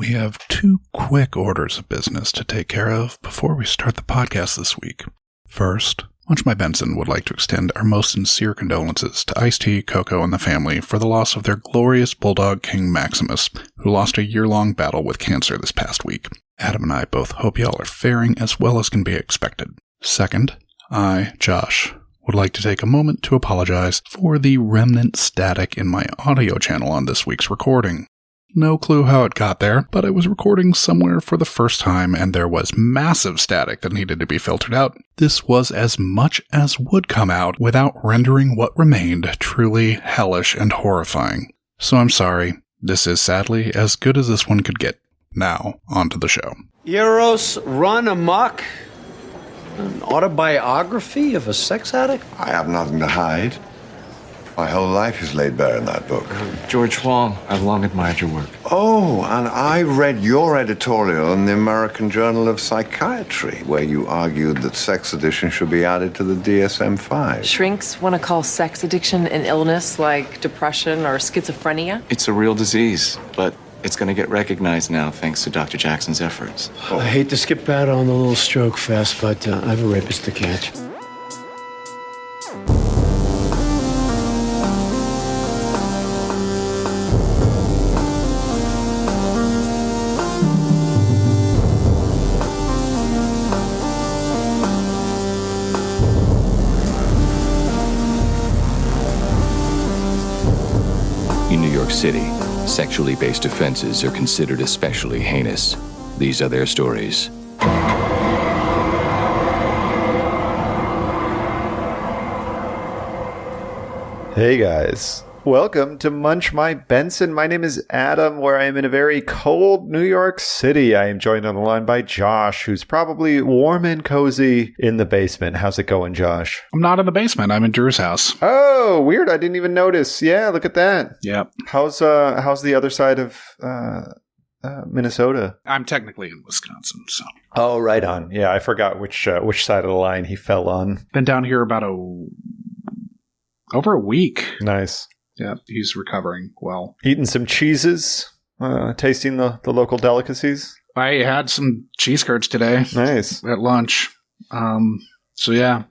We have two quick orders of business to take care of before we start the podcast this week. First, Munch My Benson would like to extend our most sincere condolences to Ice-T, Coco, and the family for the loss of their glorious bulldog King Maximus, who lost a year-long battle with cancer this past week. Adam and I both hope y'all are faring as well as can be expected. Second, I, Josh, would like to take a moment to apologize for the remnant static in my audio channel on this week's recording. No clue how it got there, but I was recording somewhere for the first time and there was massive static that needed to be filtered out. This was as much as would come out without rendering what remained truly hellish and horrifying. So I'm sorry, this is sadly as good as this one could get. Now, on to the show. Eros Run Amok? An autobiography of a sex addict? I have nothing to hide. My whole life is laid bare in that book. George Huang, I've long admired your work. Oh, and I read your editorial in the American Journal of Psychiatry, where you argued that sex addiction should be added to the DSM-5. Shrinks want to call sex addiction an illness like depression or schizophrenia. It's a real disease, but it's going to get recognized now thanks to Dr. Jackson's efforts. I hate to skip out on the little stroke fest, but I have a rapist to catch. In New York City, sexually based offenses are considered especially heinous. These are their stories. Hey guys, welcome to Munch My Benson. My name is Adam, where I am in a very cold New York City. I am joined on the line by Josh, who's probably warm and cozy in the basement. How's it going, Josh? I'm not in the basement, I'm in Drew's house. Oh, weird. I didn't even notice. Yeah, look at that. Yep. How's the other side of Minnesota? I'm technically in Wisconsin, so. Oh, right on. Yeah, I forgot which side of the line he fell on. Been down here about over a week. Nice. Yeah, he's recovering well. Eating some cheeses, tasting the local delicacies. I had some cheese curds today. Nice. At lunch. So yeah.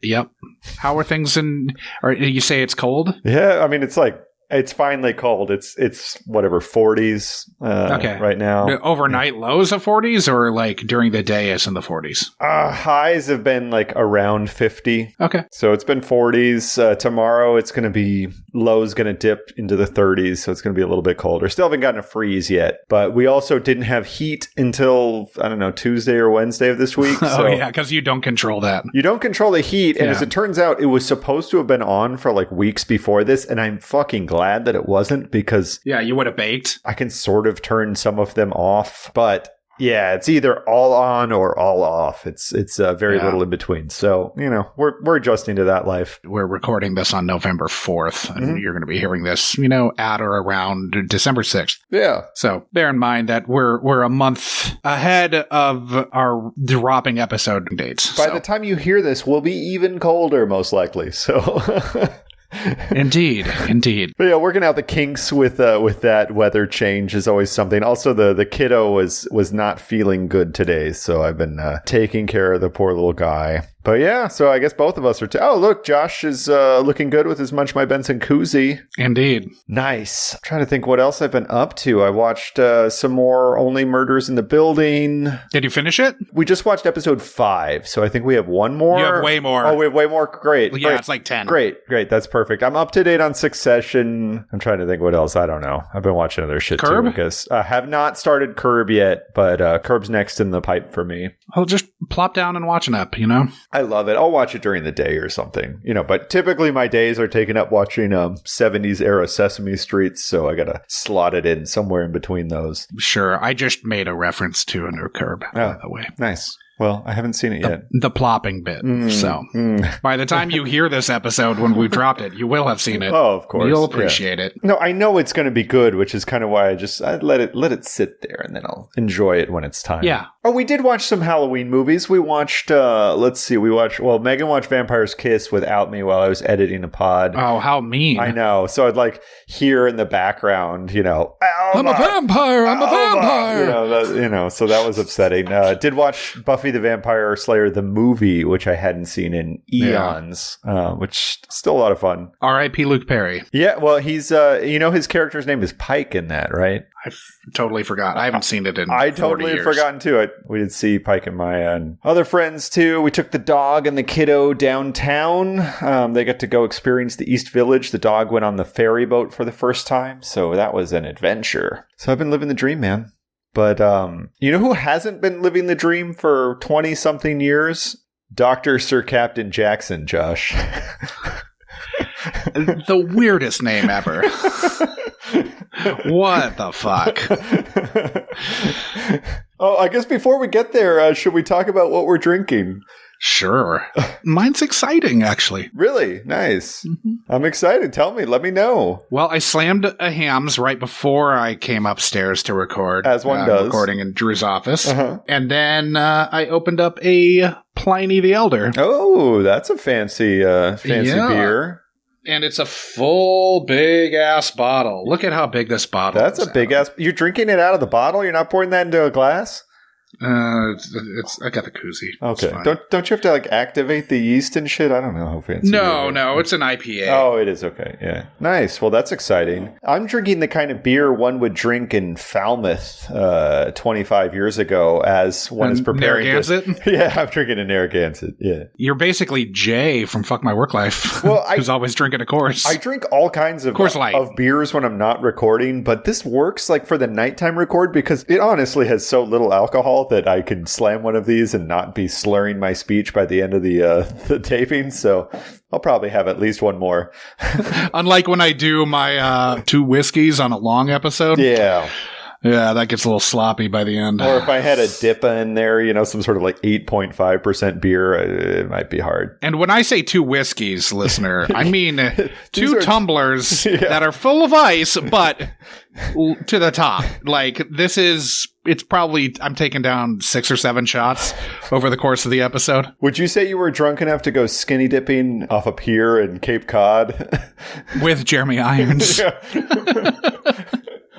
Yep. How are things you say it's cold? Yeah, I mean, it's finally cold. It's whatever, 40s right now. Overnight lows of 40s or like during the day it's in the 40s? Highs have been like around 50. Okay. So it's been 40s. Tomorrow it's going to be, low's going to dip into the 30s. So it's going to be a little bit colder. Still haven't gotten a freeze yet. But we also didn't have heat until, I don't know, Tuesday or Wednesday of this week. Oh, yeah, because you don't control that. You don't control the heat. And as it turns out, it was supposed to have been on for like weeks before this. And I'm fucking glad that it wasn't, because you would have baked. I can sort of turn some of them off, but yeah, it's either all on or all off. It's very little in between. So, we're adjusting to that life. We're recording this on November 4th, and you're going to be hearing this, at or around December 6th. Yeah. So bear in mind that we're a month ahead of our dropping episode dates. By the time you hear this, we'll be even colder, most likely. So... Indeed. But yeah, working out the kinks with that weather change is always something. Also, the kiddo was not feeling good today, so I've been taking care of the poor little guy. But yeah, so I guess both of us are... oh, look, Josh is looking good with his Munch My Benson koozie. Indeed. Nice. I'm trying to think what else I've been up to. I watched some more Only Murders in the Building. Did you finish it? We just watched episode 5, so I think we have one more. You have way more. Oh, we have way more? Great. Yeah, great. It's like 10. Great. That's perfect. I'm up to date on Succession. I'm trying to think what else. I don't know. I've been watching other shit Curb? too, I guess. I have not started Curb yet, but Curb's next in the pipe for me. I'll just plop down and watch an ep, I love it. I'll watch it during the day or something, but typically my days are taken up watching 70s era Sesame Street, so I gotta slot it in somewhere in between those. Sure. I just made a reference to a new Curb, by the way. Nice. Well, I haven't seen it yet. The plopping bit. So by the time you hear this episode when we dropped it, you will have seen it. Oh, of course. You'll appreciate it. No, I know it's going to be good, which is kind of why I'd let it sit there, and then I'll enjoy it when it's time. Yeah. Oh, we did watch some Halloween movies. We watched, Megan watched Vampire's Kiss without me while I was editing a pod. Oh, how mean. I know. So I'd like hear in the background, Alma, I'm a vampire. I'm a vampire. So that was upsetting. Did watch Buffy the Vampire Slayer, the movie, which I hadn't seen in eons, which still a lot of fun. R.I.P. Luke Perry. Yeah, well, he's, his character's name is Pike in that, right? I totally forgot. I haven't seen it in I 40 totally years. had forgotten too. We did see Pike and Maya and other friends too. We took the dog and the kiddo downtown. They got to go experience the East Village. The dog went on the ferry boat for the first time, so that was an adventure. So I've been living the dream, man. But you know who hasn't been living the dream for 20-something years? Dr. Sir Captain Jackson, Josh. The weirdest name ever. What the fuck? Oh, I guess before we get there, should we talk about what we're drinking? Sure. Mine's exciting, actually. Really? Nice. Mm-hmm. I'm excited. Tell me. Let me know. Well, I slammed a Hams right before I came upstairs to record. As one does. Recording in Drew's office. Uh-huh. And then I opened up a Pliny the Elder. Oh, that's a fancy beer. And it's a full big-ass bottle. Look at how big this bottle is. That's a big-ass... You're drinking it out of the bottle? You're not pouring that into a glass? It's I got the koozie. Okay. Don't you have to like activate the yeast and shit? I don't know how fancy. No, it's an IPA. Oh, it is. Okay. Yeah. Nice. Well, that's exciting. I'm drinking the kind of beer one would drink in Falmouth 25 years ago as one is preparing Narragansett? Yeah, I'm drinking a Narragansett. Yeah. You're basically Jay from Fuck My Work Life. Well, who's always drinking a Coors. I drink all kinds of beers when I'm not recording, but this works like for the nighttime record because it honestly has so little alcohol that I can slam one of these and not be slurring my speech by the end of the taping. So I'll probably have at least one more. Unlike when I do my 2 whiskeys on a long episode. Yeah. Yeah, that gets a little sloppy by the end. Or if I had a Dippa in there, some sort of like 8.5% beer, it might be hard. And when I say 2 whiskeys, listener, I mean 2 tumblers that are full of ice, but to the top. Like, it's probably, I'm taking down 6 or 7 shots over the course of the episode. Would you say you were drunk enough to go skinny dipping off a pier in Cape Cod? With Jeremy Irons.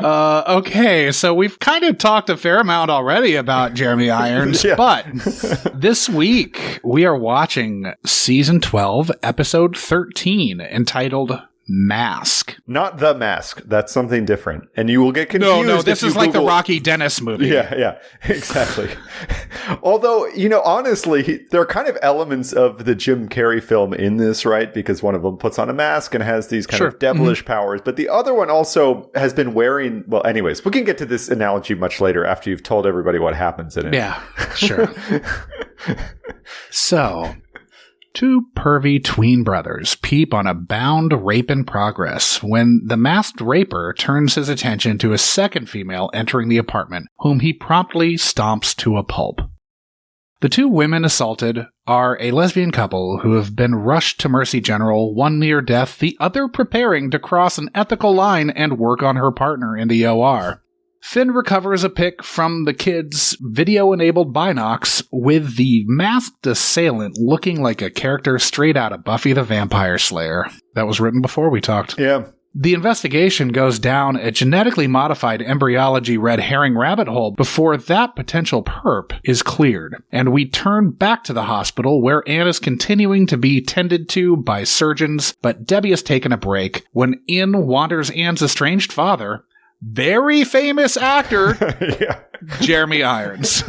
Okay, so we've kind of talked a fair amount already about Jeremy Irons, but this week we are watching Season 12, Episode 13, entitled Mask. Not The Mask. That's something different. And you will get confused. No, this is like the Rocky Dennis movie. Yeah, exactly. Although, honestly, there are kind of elements of the Jim Carrey film in this, right? Because one of them puts on a mask and has these kind of devilish powers. But the other one also has been wearing... Well, anyways, we can get to this analogy much later after you've told everybody what happens in it. Yeah, sure. So... 2 pervy tween brothers peep on a bound rape in progress when the masked raper turns his attention to a second female entering the apartment, whom he promptly stomps to a pulp. The 2 women assaulted are a lesbian couple who have been rushed to Mercy General, one near death, the other preparing to cross an ethical line and work on her partner in the OR. Finn recovers a pic from the kid's video-enabled binocs with the masked assailant looking like a character straight out of Buffy the Vampire Slayer. That was written before we talked. Yeah. The investigation goes down a genetically modified embryology red herring rabbit hole before that potential perp is cleared. And we turn back to the hospital where Anne is continuing to be tended to by surgeons, but Debbie has taken a break when in wanders Anne's estranged father, very famous actor, Jeremy Irons,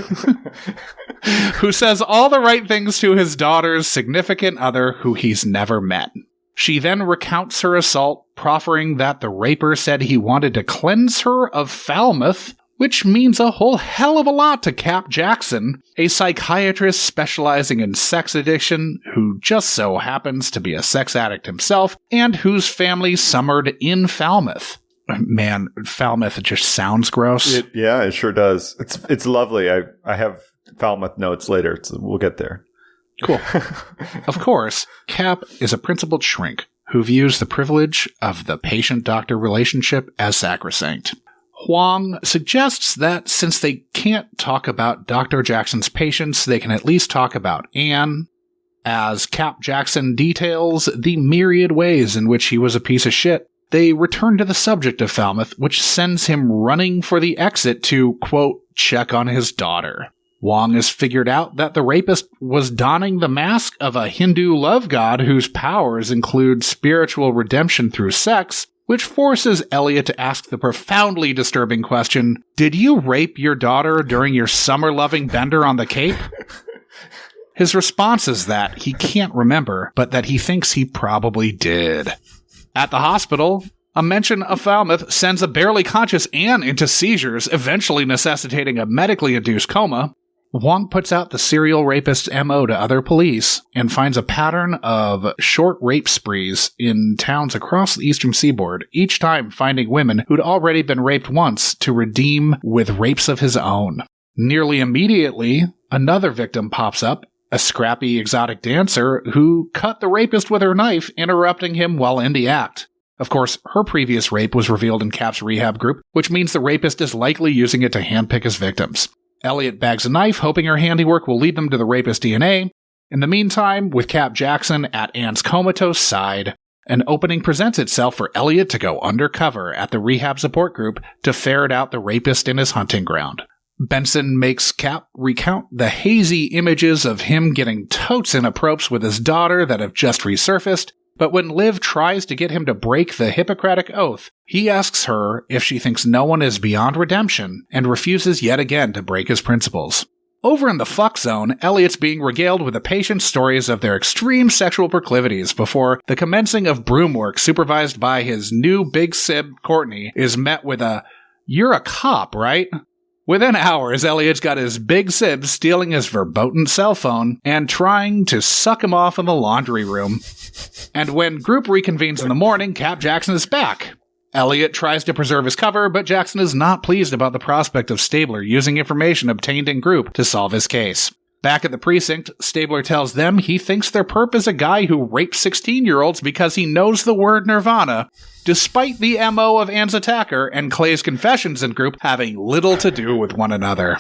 who says all the right things to his daughter's significant other who he's never met. She then recounts her assault, proffering that the raper said he wanted to cleanse her of Falmouth, which means a whole hell of a lot to Cap Jackson, a psychiatrist specializing in sex addiction who just so happens to be a sex addict himself and whose family summered in Falmouth. Man, Falmouth just sounds gross. It sure does. It's lovely. I have Falmouth notes later, so we'll get there. Cool. Of course, Cap is a principled shrink who views the privilege of the patient-doctor relationship as sacrosanct. Huang suggests that since they can't talk about Dr. Jackson's patients, they can at least talk about Anne, as Cap Jackson details the myriad ways in which he was a piece of shit. They return to the subject of Falmouth, which sends him running for the exit to, quote, check on his daughter. Wong has figured out that the rapist was donning the mask of a Hindu love god whose powers include spiritual redemption through sex, which forces Elliot to ask the profoundly disturbing question, did you rape your daughter during your summer-loving bender on the Cape? His response is that he can't remember, but that he thinks he probably did. At the hospital, a mention of Falmouth sends a barely conscious Anne into seizures, eventually necessitating a medically induced coma. Wong puts out the serial rapist's MO to other police and finds a pattern of short rape sprees in towns across the eastern seaboard, each time finding women who'd already been raped once to redeem with rapes of his own. Nearly immediately, another victim pops up, a scrappy exotic dancer who cut the rapist with her knife, interrupting him while in the act. Of course, her previous rape was revealed in Cap's rehab group, which means the rapist is likely using it to handpick his victims. Elliot bags a knife, hoping her handiwork will lead them to the rapist's DNA. In the meantime, with Cap Jackson at Anne's comatose side, an opening presents itself for Elliot to go undercover at the rehab support group to ferret out the rapist in his hunting ground. Benson makes Cap recount the hazy images of him getting totes in apropes with his daughter that have just resurfaced, but when Liv tries to get him to break the Hippocratic Oath, he asks her if she thinks no one is beyond redemption and refuses yet again to break his principles. Over in the fuck zone, Elliot's being regaled with the patient's stories of their extreme sexual proclivities before the commencing of broom work supervised by his new big sib, Courtney, is met with a, "You're a cop, right?" Within hours, Elliot's got his big sib stealing his verboten cell phone and trying to suck him off in the laundry room. And when group reconvenes in the morning, Cap Jackson is back. Elliot tries to preserve his cover, but Jackson is not pleased about the prospect of Stabler using information obtained in group to solve his case. Back at the precinct, Stabler tells them he thinks their perp is a guy who raped 16-year-olds because he knows the word nirvana, despite the MO of Anne's attacker and Clay's confessions in group having little to do with one another.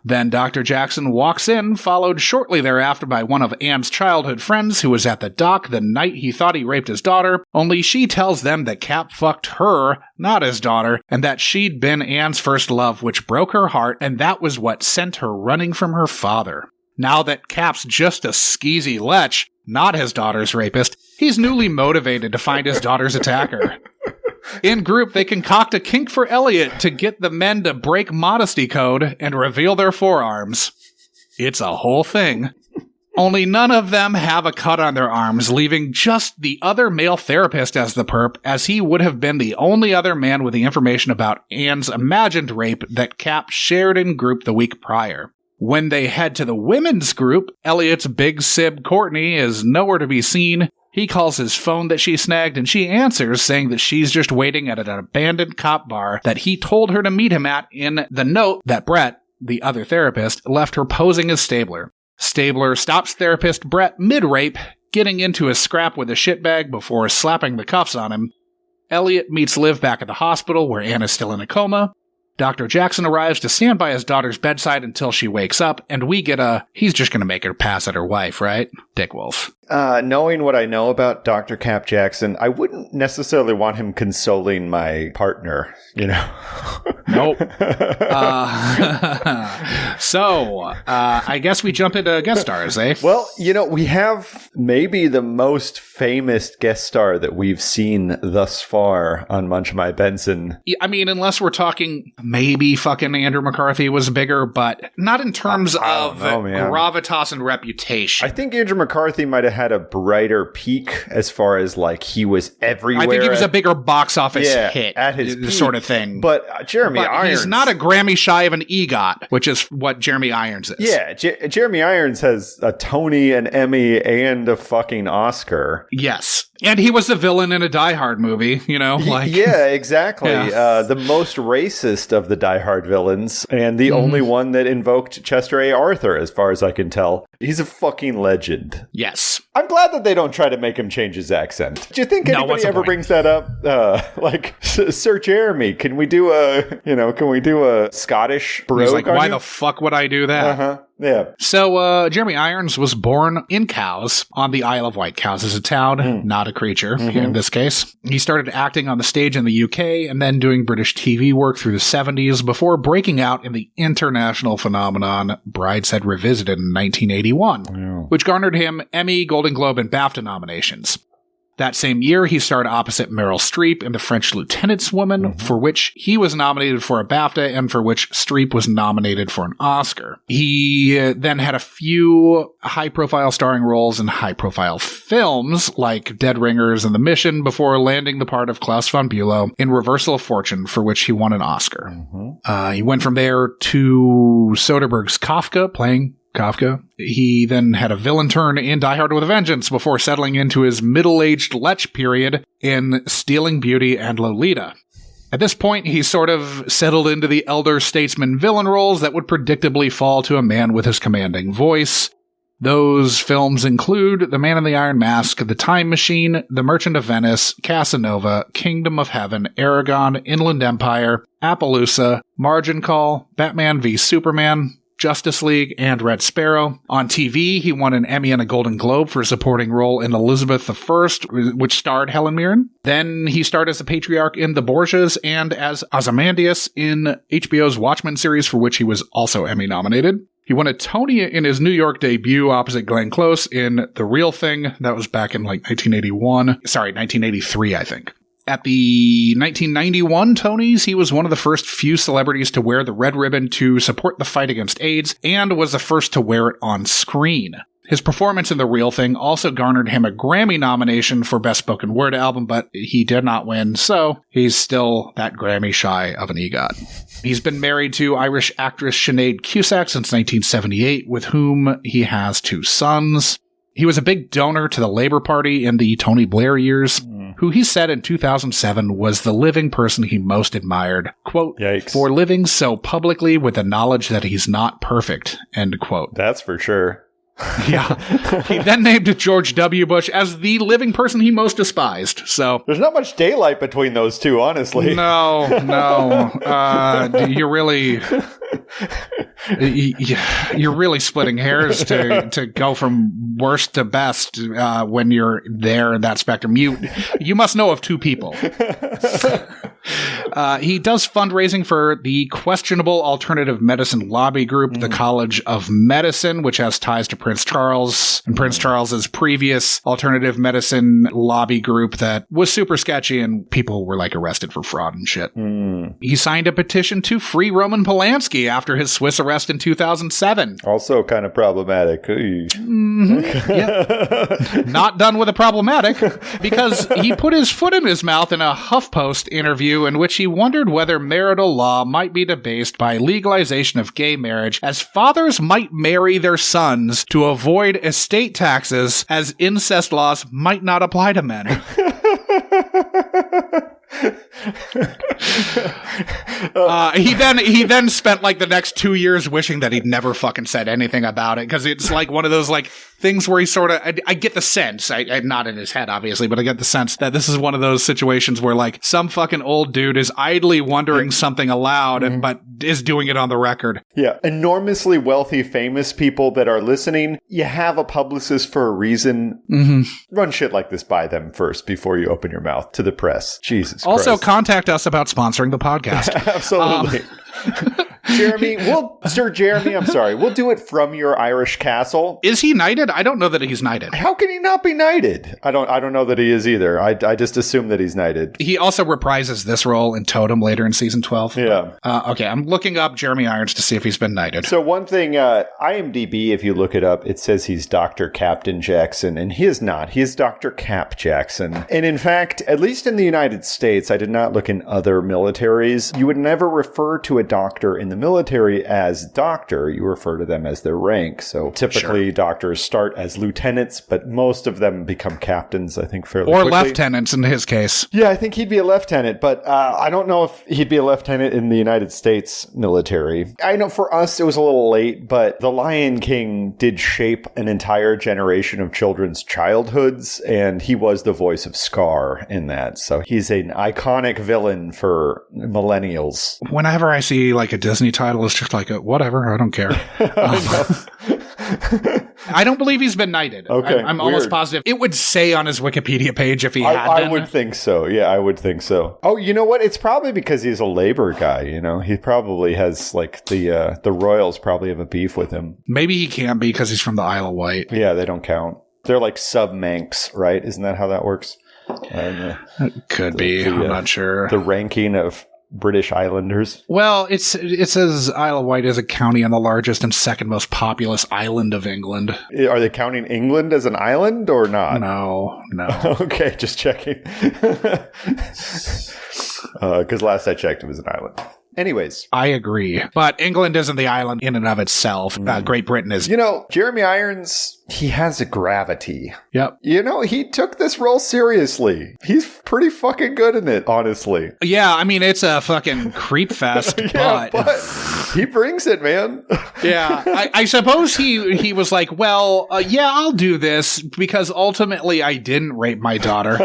Then Dr. Jackson walks in, followed shortly thereafter by one of Anne's childhood friends who was at the dock the night he thought he raped his daughter, only she tells them that Cap fucked her, not his daughter, and that she'd been Anne's first love, which broke her heart, and that was what sent her running from her father. Now that Cap's just a skeezy lech, not his daughter's rapist, he's newly motivated to find his daughter's attacker. In group, they concoct a kink for Elliot to get the men to break modesty code and reveal their forearms. It's a whole thing. Only none of them have a cut on their arms, leaving just the other male therapist as the perp, as he would have been the only other man with the information about Anne's imagined rape that Cap shared in group the week prior. When they head to the women's group, Elliot's big sib Courtney is nowhere to be seen. He calls his phone that she snagged, and she answers, saying that she's just waiting at an abandoned cop bar that he told her to meet him at in the note that Brett, the other therapist, left her posing as Stabler. Stabler stops therapist Brett mid-rape, getting into a scrap with a shitbag before slapping the cuffs on him. Elliot meets Liv back at the hospital, where Anne is still in a coma. Dr. Jackson arrives to stand by his daughter's bedside until she wakes up, and we get a, he's just going to make her pass at her wife, right? Dick Wolf. Knowing what I know about Dr. Cap Jackson, I wouldn't necessarily want him consoling my partner, you know? Nope. I guess we jump into guest stars, eh? Well, you know, we have maybe the most famous guest star that we've seen thus far on Munch My Benson. I mean, unless we're talking maybe fucking Andrew McCarthy was bigger, but not in terms of gravitas and reputation. I think Andrew McCarthy might have had a brighter peak as far as like he was everywhere. I think he was a bigger box office hit at his peak, sort of thing. But Jeremy Irons, he's not a Grammy shy of an EGOT, which is what Jeremy Irons is. Yeah, Jeremy Irons has a Tony, an Emmy, and a fucking Oscar. Yes. And he was the villain in a Die Hard movie, Yeah, exactly. Yeah. The most racist of the Die Hard villains, and the only one that invoked Chester A. Arthur, as far as I can tell. He's a fucking legend. Yes. I'm glad that they don't try to make him change his accent. Do you think anybody ever brings that up? Sir Jeremy, can we do a Scottish brogue? He's like, on why you? the fuck would I do that? Uh-huh. Yeah. So, Jeremy Irons was born in Cowes on the Isle of Wight. Cowes is a town, not a creature in this case. He started acting on the stage in the UK and then doing British TV work through the 70s before breaking out in the international phenomenon Brideshead Revisited in 1981, which garnered him Emmy, Golden Globe, and BAFTA nominations. That same year, he starred opposite Meryl Streep in The French Lieutenant's Woman, for which he was nominated for a BAFTA and for which Streep was nominated for an Oscar. He then had a few high-profile starring roles in high-profile films like Dead Ringers and The Mission before landing the part of Klaus von Bülow in Reversal of Fortune, for which he won an Oscar. He went from there to Soderbergh's Kafka, playing Kafka. He then had a villain turn in Die Hard with a Vengeance before settling into his middle-aged lech period in Stealing Beauty and Lolita. At this point, he sort of settled into the elder statesman villain roles that would predictably fall to a man with his commanding voice. Those films include The Man in the Iron Mask, The Time Machine, The Merchant of Venice, Casanova, Kingdom of Heaven, Aragon, Inland Empire, Appaloosa, Margin Call, Batman v Superman, Justice League, and Red Sparrow. On TV, he won an Emmy and a Golden Globe for a supporting role in Elizabeth I, which starred Helen Mirren. Then he starred as the patriarch in The Borgias and as Ozymandias in HBO's Watchmen series, for which he was also Emmy nominated. He won a Tony in his New York debut opposite Glenn Close in The Real Thing. That was back in 1983, I think. At the 1991 Tonys, he was one of the first few celebrities to wear the red ribbon to support the fight against AIDS, and was the first to wear it on screen. His performance in The Real Thing also garnered him a Grammy nomination for Best Spoken Word Album, but he did not win, so he's still that Grammy shy of an EGOT. He's been married to Irish actress Sinead Cusack since 1978, with whom he has 2 sons. He was a big donor to the Labour Party in the Tony Blair years, who he said in 2007 was the living person he most admired. Quote, Yikes. For living so publicly with the knowledge that he's not perfect, end quote. That's for sure. Yeah. He then named George W. Bush as the living person he most despised. So There's not much daylight between those two, honestly. No. You're really splitting hairs to go from worst to best when you're there in that spectrum. You must know of 2 people. He does fundraising for the questionable alternative medicine lobby group, the College of Medicine, which has ties to Prince Charles and Prince Charles's previous alternative medicine lobby group that was super sketchy and people were arrested for fraud and shit. He signed a petition to free Roman Polanski after his Swiss arrest in 2007. Also kind of problematic. Yeah. Not done with a problematic, because he put his foot in his mouth in a HuffPost interview in which he wondered whether marital law might be debased by legalization of gay marriage, as fathers might marry their sons to avoid estate taxes, as incest laws might not apply to men. He then spent the next 2 years wishing that he'd never fucking said anything about it, because it's one of those things where he sort of, I get the sense, I'm not in his head obviously, but I get the sense that this is one of those situations where some fucking old dude is idly wondering something aloud, but is doing it on the record. Yeah, enormously wealthy, famous people that are listening, you have a publicist for a reason. Run shit like this by them first before you open your mouth to the press. Jesus Also, Christ. contact us about sponsoring the podcast. Absolutely. Sir Jeremy, I'm sorry. We'll do it from your Irish castle. Is he knighted? I don't know that he's knighted. How can he not be knighted? I don't know that he is either. I just assume that he's knighted. He also reprises this role in Totem later in season 12. Yeah. Okay, I'm looking up Jeremy Irons to see if he's been knighted. So one thing, IMDb, if you look it up, it says he's Dr. Captain Jackson, and he is not. He is Dr. Cap Jackson. And in fact, at least in the United States, I did not look in other militaries, you would never refer to a doctor in the military as doctor, you refer to them as their rank. So typically doctors start as lieutenants, but most of them become captains, I think, fairly quickly. Or lieutenants in his case. Yeah, I think he'd be a lieutenant, but I don't know if he'd be a lieutenant in the United States military. I know for us it was a little late, but The Lion King did shape an entire generation of children's childhoods, and he was the voice of Scar in that. So he's an iconic villain for millennials. Whenever I see like a Disney title, it's just like, whatever, I don't care. I don't believe he's been knighted. Okay, I'm almost positive. It would say on his Wikipedia page if he had been. I would think so. Yeah, I would think so. Oh, you know what? It's probably because he's a labor guy, you know? He probably has, like, the royals probably have a beef with him. Maybe he can't be because he's from the Isle of Wight. Yeah, they don't count. They're like sub-Manx, right? Isn't that how that works? Could be. I'm not sure. The ranking of British Islanders. Well, it says Isle of Wight is a county on the largest and second most populous island of England. Are they counting England as an island or not? No. Okay, just checking. Because last I checked, it was an island. Anyways. I agree. But England isn't the island in and of itself. Great Britain is. You know, Jeremy Irons, he has a gravity. Yep. You know, he took this role seriously. He's pretty fucking good in it, honestly. Yeah, I mean, it's a fucking creep fest, but he brings it, man. Yeah, I suppose he was like, well, yeah, I'll do this because ultimately I didn't rape my daughter.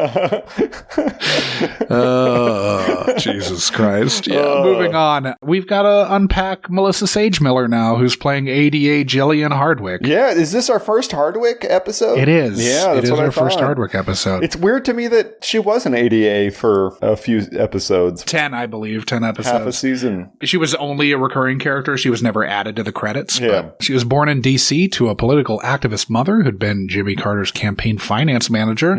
Jesus Christ. Yeah, moving on. We've got to unpack Melissa Sagemiller now, who's playing ADA Jillian Hardwick. Yeah, is this our first Hardwick episode? It is. Yeah, it is our first Hardwick episode. It's weird to me that she was an ADA for a few episodes. 10, I believe. 10 episodes. Half a season. She was only a recurring character. She was never added to the credits. Yeah. She was born in D.C. to a political activist mother who'd been Jimmy Carter's campaign finance manager,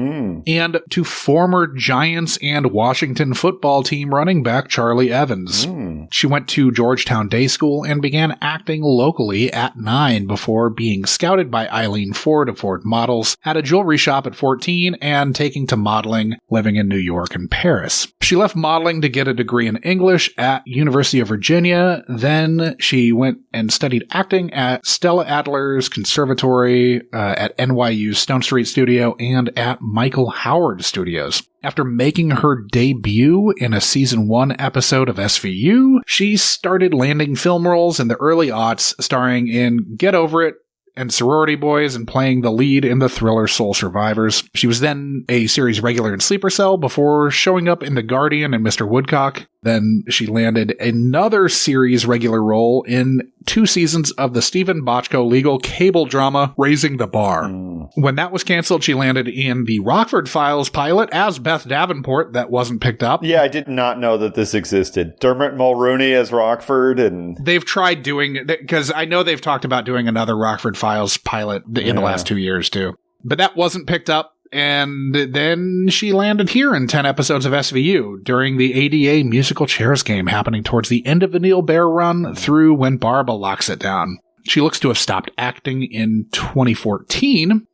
and to former Giants and Washington football team running back Charlie Evans. She went to Georgetown Day School and began acting locally at 9 before being scouted by Eileen Ford of Ford Models at a jewelry shop at 14 and taking to modeling, living in New York and Paris. She left modeling to get a degree in English at University of Virginia. Then she went and studied acting at Stella Adler's Conservatory, at NYU's Stone Street Studio, and at Michael Howard Studios. After making her debut in a season 1 episode of SVU, she started landing film roles in the early aughts, starring in Get Over It and Sorority Boys and playing the lead in the thriller Soul Survivors. She was then a series regular in Sleeper Cell before showing up in The Guardian and Mr. Woodcock. Then she landed another series regular role in 2 seasons of the Stephen Bochco legal cable drama Raising the Bar. When that was canceled, she landed in the Rockford Files pilot as Beth Davenport that wasn't picked up. Yeah, I did not know that this existed. Dermot Mulrooney as Rockford, and they've tried doing, because I know they've talked about doing another Rockford Files pilot in the last 2 years too. But that wasn't picked up. And then she landed here in 10 episodes of SVU during the ADA musical chairs game happening towards the end of the Neil Baer run through When Barbara Locks It Down. She looks to have stopped acting in 2014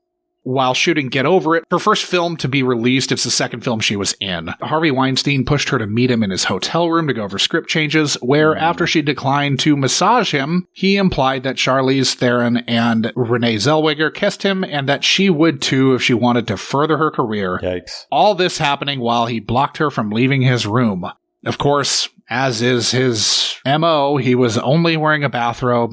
while shooting Get Over It, her first film to be released. It's the second film she was in. Harvey Weinstein pushed her to meet him in his hotel room to go over script changes, where after she declined to massage him, he implied that Charlize Theron and Renee Zellweger kissed him and that she would too if she wanted to further her career. Yikes. All this happening while he blocked her from leaving his room. Of course, as is his MO, he was only wearing a bathrobe.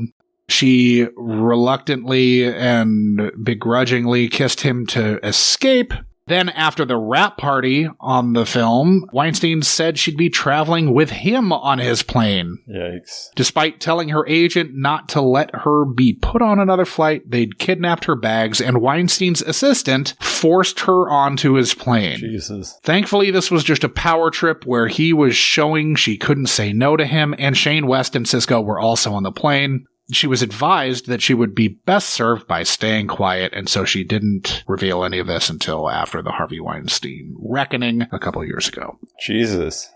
She reluctantly and begrudgingly kissed him to escape. Then after the wrap party on the film, Weinstein said she'd be traveling with him on his plane. Yikes. Despite telling her agent not to let her be put on another flight, they'd kidnapped her bags, and Weinstein's assistant forced her onto his plane. Jesus. Thankfully, this was just a power trip where he was showing she couldn't say no to him, and Shane West and Cisco were also on the plane. She was advised that she would be best served by staying quiet, and so she didn't reveal any of this until after the Harvey Weinstein reckoning a couple of years ago. Jesus.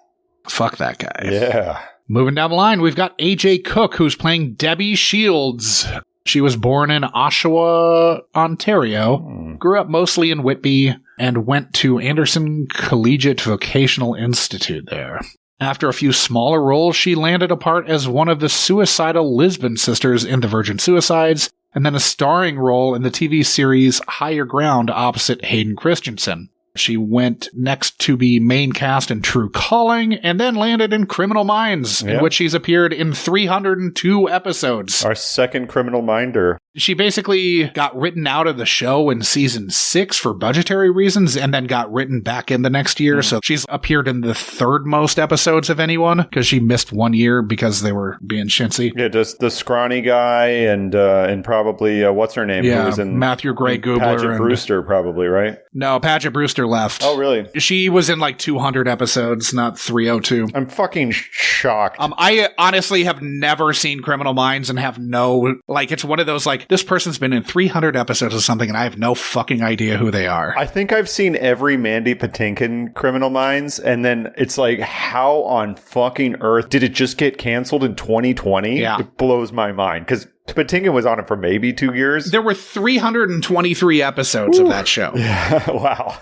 Fuck that guy. Yeah. Moving down the line, we've got AJ Cook, who's playing Debbie Shields. She was born in Oshawa, Ontario, grew up mostly in Whitby, and went to Anderson Collegiate Vocational Institute there. After a few smaller roles, she landed a part as one of the suicidal Lisbon sisters in The Virgin Suicides, and then a starring role in the TV series Higher Ground opposite Hayden Christensen. She went next to be main cast in True Calling, and then landed in Criminal Minds, in which she's appeared in 302 episodes. Our second Criminal Minder. She basically got written out of the show in season 6 for budgetary reasons, and then got written back in the next year. So she's appeared in the third most episodes of anyone, because she missed 1 year because they were being chintzy. Yeah, just the scrawny guy and probably, what's her name? Yeah, who was in Matthew Gray Goobler. Paget Brewster, probably, right? No, Paget Brewster left. Oh, really? She was in like 200 episodes, not 302. I'm fucking shocked. I honestly have never seen Criminal Minds and have no, like, it's one of those, like, this person's been in 300 episodes of something and I have no fucking idea who they are. I think I've seen every Mandy Patinkin Criminal Minds, and then it's like, how on fucking earth did it just get canceled in 2020? Yeah. It blows my mind, because Patinkin was on it for maybe 2 years. There were 323 episodes of that show. Yeah, wow.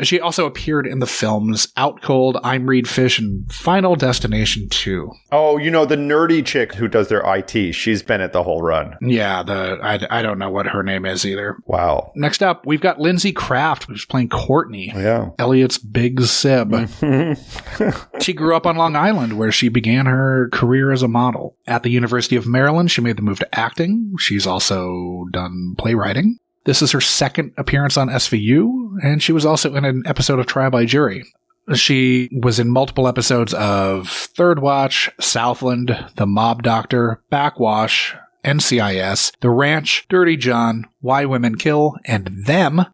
She also appeared in the films Out Cold, I'm Reed Fish, and Final Destination 2. Oh, you know, the nerdy chick who does their IT. She's been at the whole run. Yeah, I don't know what her name is either. Wow. Next up, we've got Lindsay Kraft, who's playing Courtney. Yeah. Elliot's big sib. She grew up on Long Island, where she began her career as a model. At the University of Maryland, she made the move to acting. She's also done playwriting. This is her second appearance on SVU, and she was also in an episode of Trial by Jury. She was in multiple episodes of Third Watch, Southland, The Mob Doctor, Backwash, NCIS, The Ranch, Dirty John, Why Women Kill, and Them.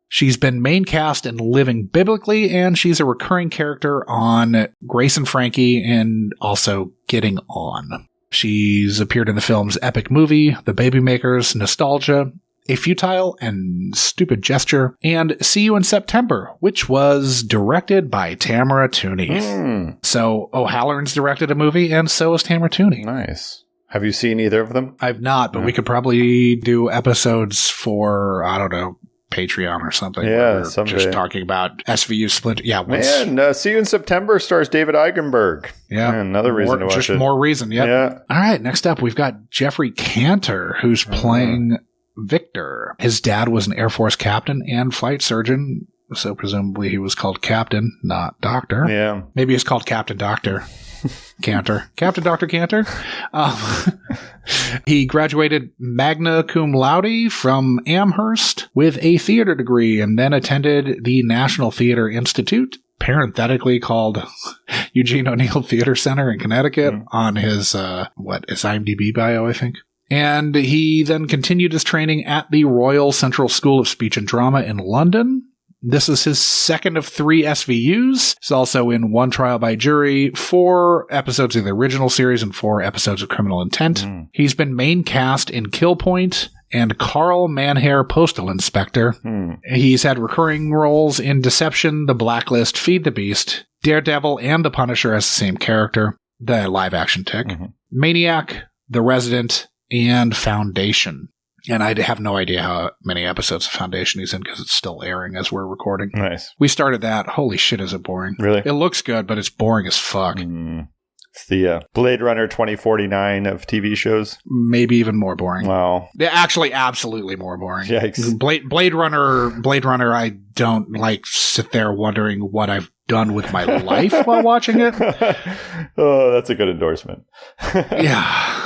She's been main cast in Living Biblically, and she's a recurring character on Grace and Frankie and also Getting On. She's appeared in the films Epic Movie, The Babymakers, Nostalgia, A Futile and Stupid Gesture, and See You in September, which was directed by Tamara Tooney. So O'Halloran's directed a movie, and so is Tamara Tooney. Nice. Have you seen either of them? I've not, but we could probably do episodes for, I don't know, Patreon or something. Yeah, where someday. Just talking about SVU Splinter. Yeah, Man, See You in September stars David Eigenberg. Yeah. Man, another reason to watch just it. more reason, yep. Yeah. All right, next up, we've got Jeffrey Cantor, who's playing Victor. His dad was an Air Force captain and flight surgeon, so presumably he was called Captain, not Doctor. Yeah. Maybe he's called Captain Doctor Cantor. Captain Dr. Cantor. He graduated magna cum laude from Amherst with a theater degree and then attended the National Theater Institute, parenthetically called Eugene O'Neill Theater Center in Connecticut, on his, his IMDb bio, I think. And he then continued his training at the Royal Central School of Speech and Drama in London. This is his second of 3 SVUs. He's also in 1 Trial by Jury, 4 episodes of the original series, and 4 episodes of Criminal Intent. He's been main cast in Kill Point and Carl Manhair Postal Inspector. He's had recurring roles in Deception, The Blacklist, Feed the Beast, Daredevil, and The Punisher as the same character, the live-action Tick, Maniac, The Resident, and Foundation. And I have no idea how many episodes of Foundation he's in because it's still airing as we're recording. Nice. We started that. Holy shit, is it boring. Really? It looks good, but it's boring as fuck. It's the Blade Runner 2049 of TV shows. Maybe even more boring. Wow. Actually, absolutely more boring. Yikes. Blade Runner, I don't like sit there wondering what I've done with my life while watching it. Oh, that's a good endorsement. Yeah.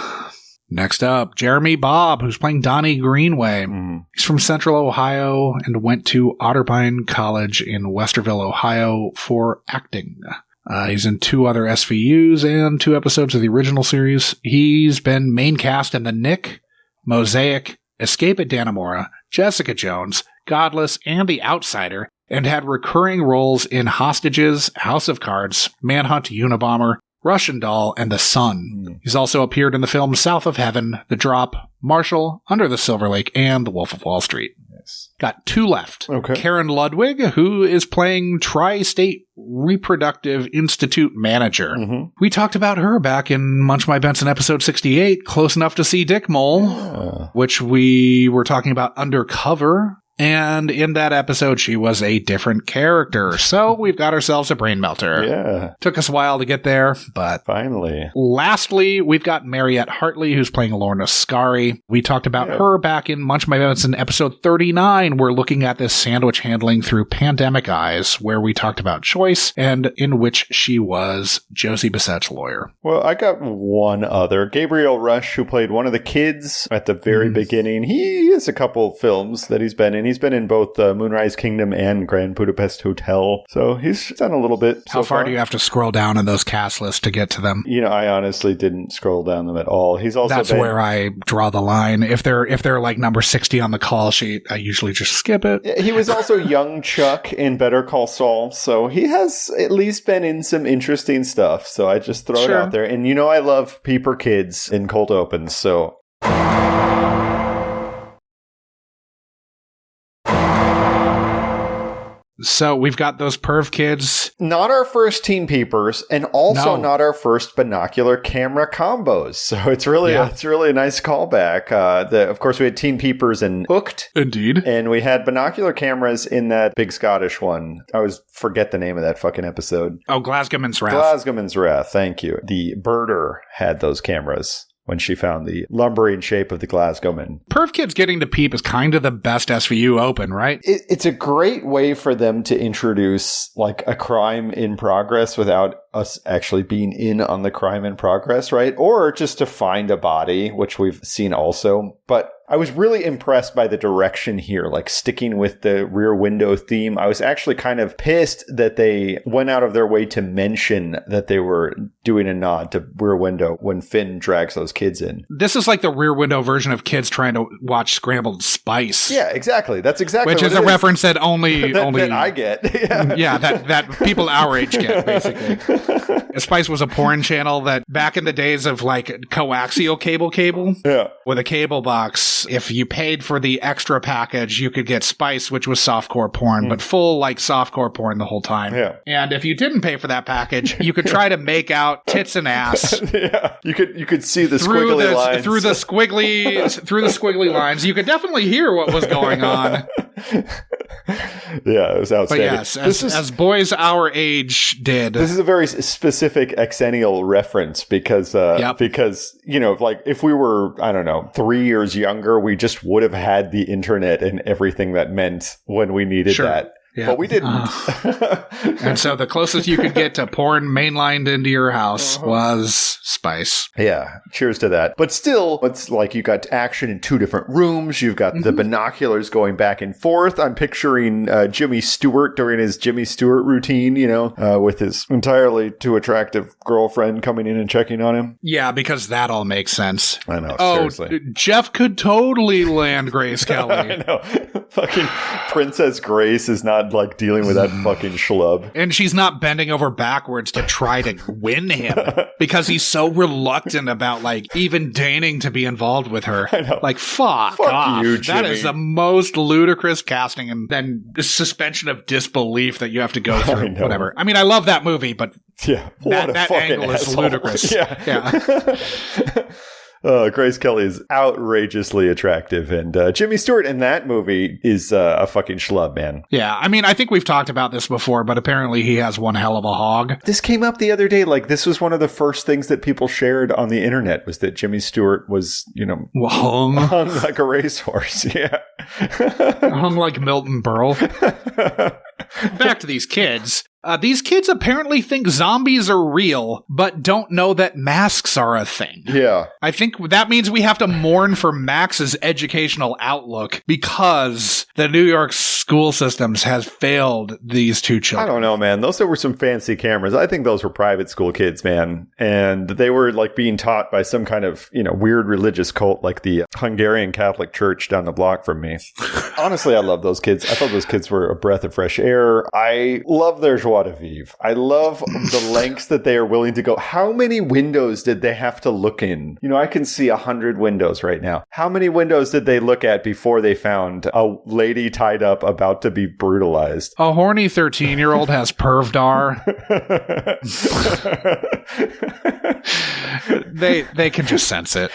Next up, Jeremy Bobb, who's playing Donnie Greenway. He's from Central Ohio and went to Otterbein College in Westerville, Ohio for acting. He's in 2 other SVUs and 2 episodes of the original series. He's been main cast in The Nick, Mosaic, Escape at Dannemora, Jessica Jones, Godless, and The Outsider, and had recurring roles in Hostages, House of Cards, Manhunt, Unabomber, Russian Doll, and The Sun. He's also appeared in the films South of Heaven, The Drop, Marshall, Under the Silver Lake, and The Wolf of Wall Street. Got 2 left. Okay. Karen Ludwig, who is playing Tri-State Reproductive Institute Manager. We talked about her back in Munch My Benson episode 68, Close Enough to See Dick Mole, which we were talking about Undercover. And in that episode, she was a different character. So we've got ourselves a brain melter. Yeah. Took us a while to get there, but finally. Lastly, we've got Mariette Hartley, who's playing Lorna Scary. We talked about her back in Munch My Benson episode 39. We're looking at this sandwich handling through pandemic eyes, where we talked about choice and in which she was Josie Bissett's lawyer. Well, I got one other. Gabriel Rush, who played one of the kids at the very beginning. He has a couple films that he's been in. He's been in both Moonrise Kingdom and Grand Budapest Hotel. So he's done a little bit. How far do you have to scroll down in those cast lists to get to them? You know, I honestly didn't scroll down them at all. He's also That's where I draw the line. If they're like number 60 on the call sheet, I usually just skip it. He was also young Chuck in Better Call Saul. So he has at least been in some interesting stuff. So I just throw it out there. And you know I love Peeper Kids in cold opens. So... So we've got those perv kids. Not our first teen peepers, and also not our first binocular camera combos. So it's really a nice callback. Of course, we had teen peepers in Hooked. Indeed. And we had binocular cameras in that big Scottish one. I always forget the name of that fucking episode. Oh, Glasgowman's Wrath. Glasgowman's Wrath, thank you. The birder had those cameras when she found the lumbering shape of the Glasgowman. Perv Kids Getting to Peep is kind of the best SVU open, right? It's a great way for them to introduce like a crime in progress without us actually being in on the crime in progress, right? Or just to find a body, which we've seen also. But I was really impressed by the direction here, like sticking with the Rear Window theme. I was actually kind of pissed that they went out of their way to mention that they were doing a nod to Rear Window when Finn drags those kids in. This is like the Rear Window version of kids trying to watch Scrambled Spice. Yeah, exactly. That's exactly which what is a reference that only that I get. that people our age get, basically. Spice was a porn channel that back in the days of like coaxial cable with a cable box, if you paid for the extra package, you could get Spice, which was softcore porn, but full like softcore porn the whole time. Yeah. And if you didn't pay for that package, you could try to make out tits and ass. You could see the squiggly lines. Through the squiggly lines. You could definitely hear what was going on. Yeah, it was outstanding. But yes, as boys our age did. This is a very specific exennial reference because, you know, like if we were, I don't know, 3 years younger, we just would have had the internet and everything that meant when we needed that. Yeah. But we didn't. And so the closest you could get to porn mainlined into your house was Spice. Yeah. Cheers to that. But still, it's like you got action in two different rooms. You've got the binoculars going back and forth. I'm picturing Jimmy Stewart during his Jimmy Stewart routine, you know, with his entirely too attractive girlfriend coming in and checking on him. Yeah, because that all makes sense. I know. Seriously. Jeff could totally land Grace Kelly. I know. Fucking Princess Grace is not like dealing with that fucking schlub. And she's not bending over backwards to try to win him because he's so reluctant about like even deigning to be involved with her. I know. Like, fuck off. You, Jimmy. That is the most ludicrous casting and then suspension of disbelief that you have to go through. Whatever. I mean, I love that movie, but that angle is ludicrous. Yeah. Grace Kelly is outrageously attractive, and Jimmy Stewart in that movie is a fucking schlub, man. Yeah, I mean, I think we've talked about this before, but apparently he has one hell of a hog. This came up the other day, like this was one of the first things that people shared on the internet, was that Jimmy Stewart was, you know, hung like a racehorse. Yeah. Hung like Milton Berle. Back to these kids. These kids apparently think zombies are real, but don't know that masks are a thing. Yeah. I think that means we have to mourn for Max's educational outlook because the New York school systems has failed these two children. I don't know, man. Those were some fancy cameras. I think those were private school kids, man. And they were like being taught by some kind of, you know, weird religious cult like the Hungarian Catholic Church down the block from me. Honestly, I love those kids. I thought those kids were a breath of fresh air. I love their joie de vivre. I love the lengths that they are willing to go. How many windows did they have to look in? You know, I can see 100 windows right now. How many windows did they look at before they found a lady tied up about to be brutalized? A horny 13-year-old has pervdar. They can just sense it.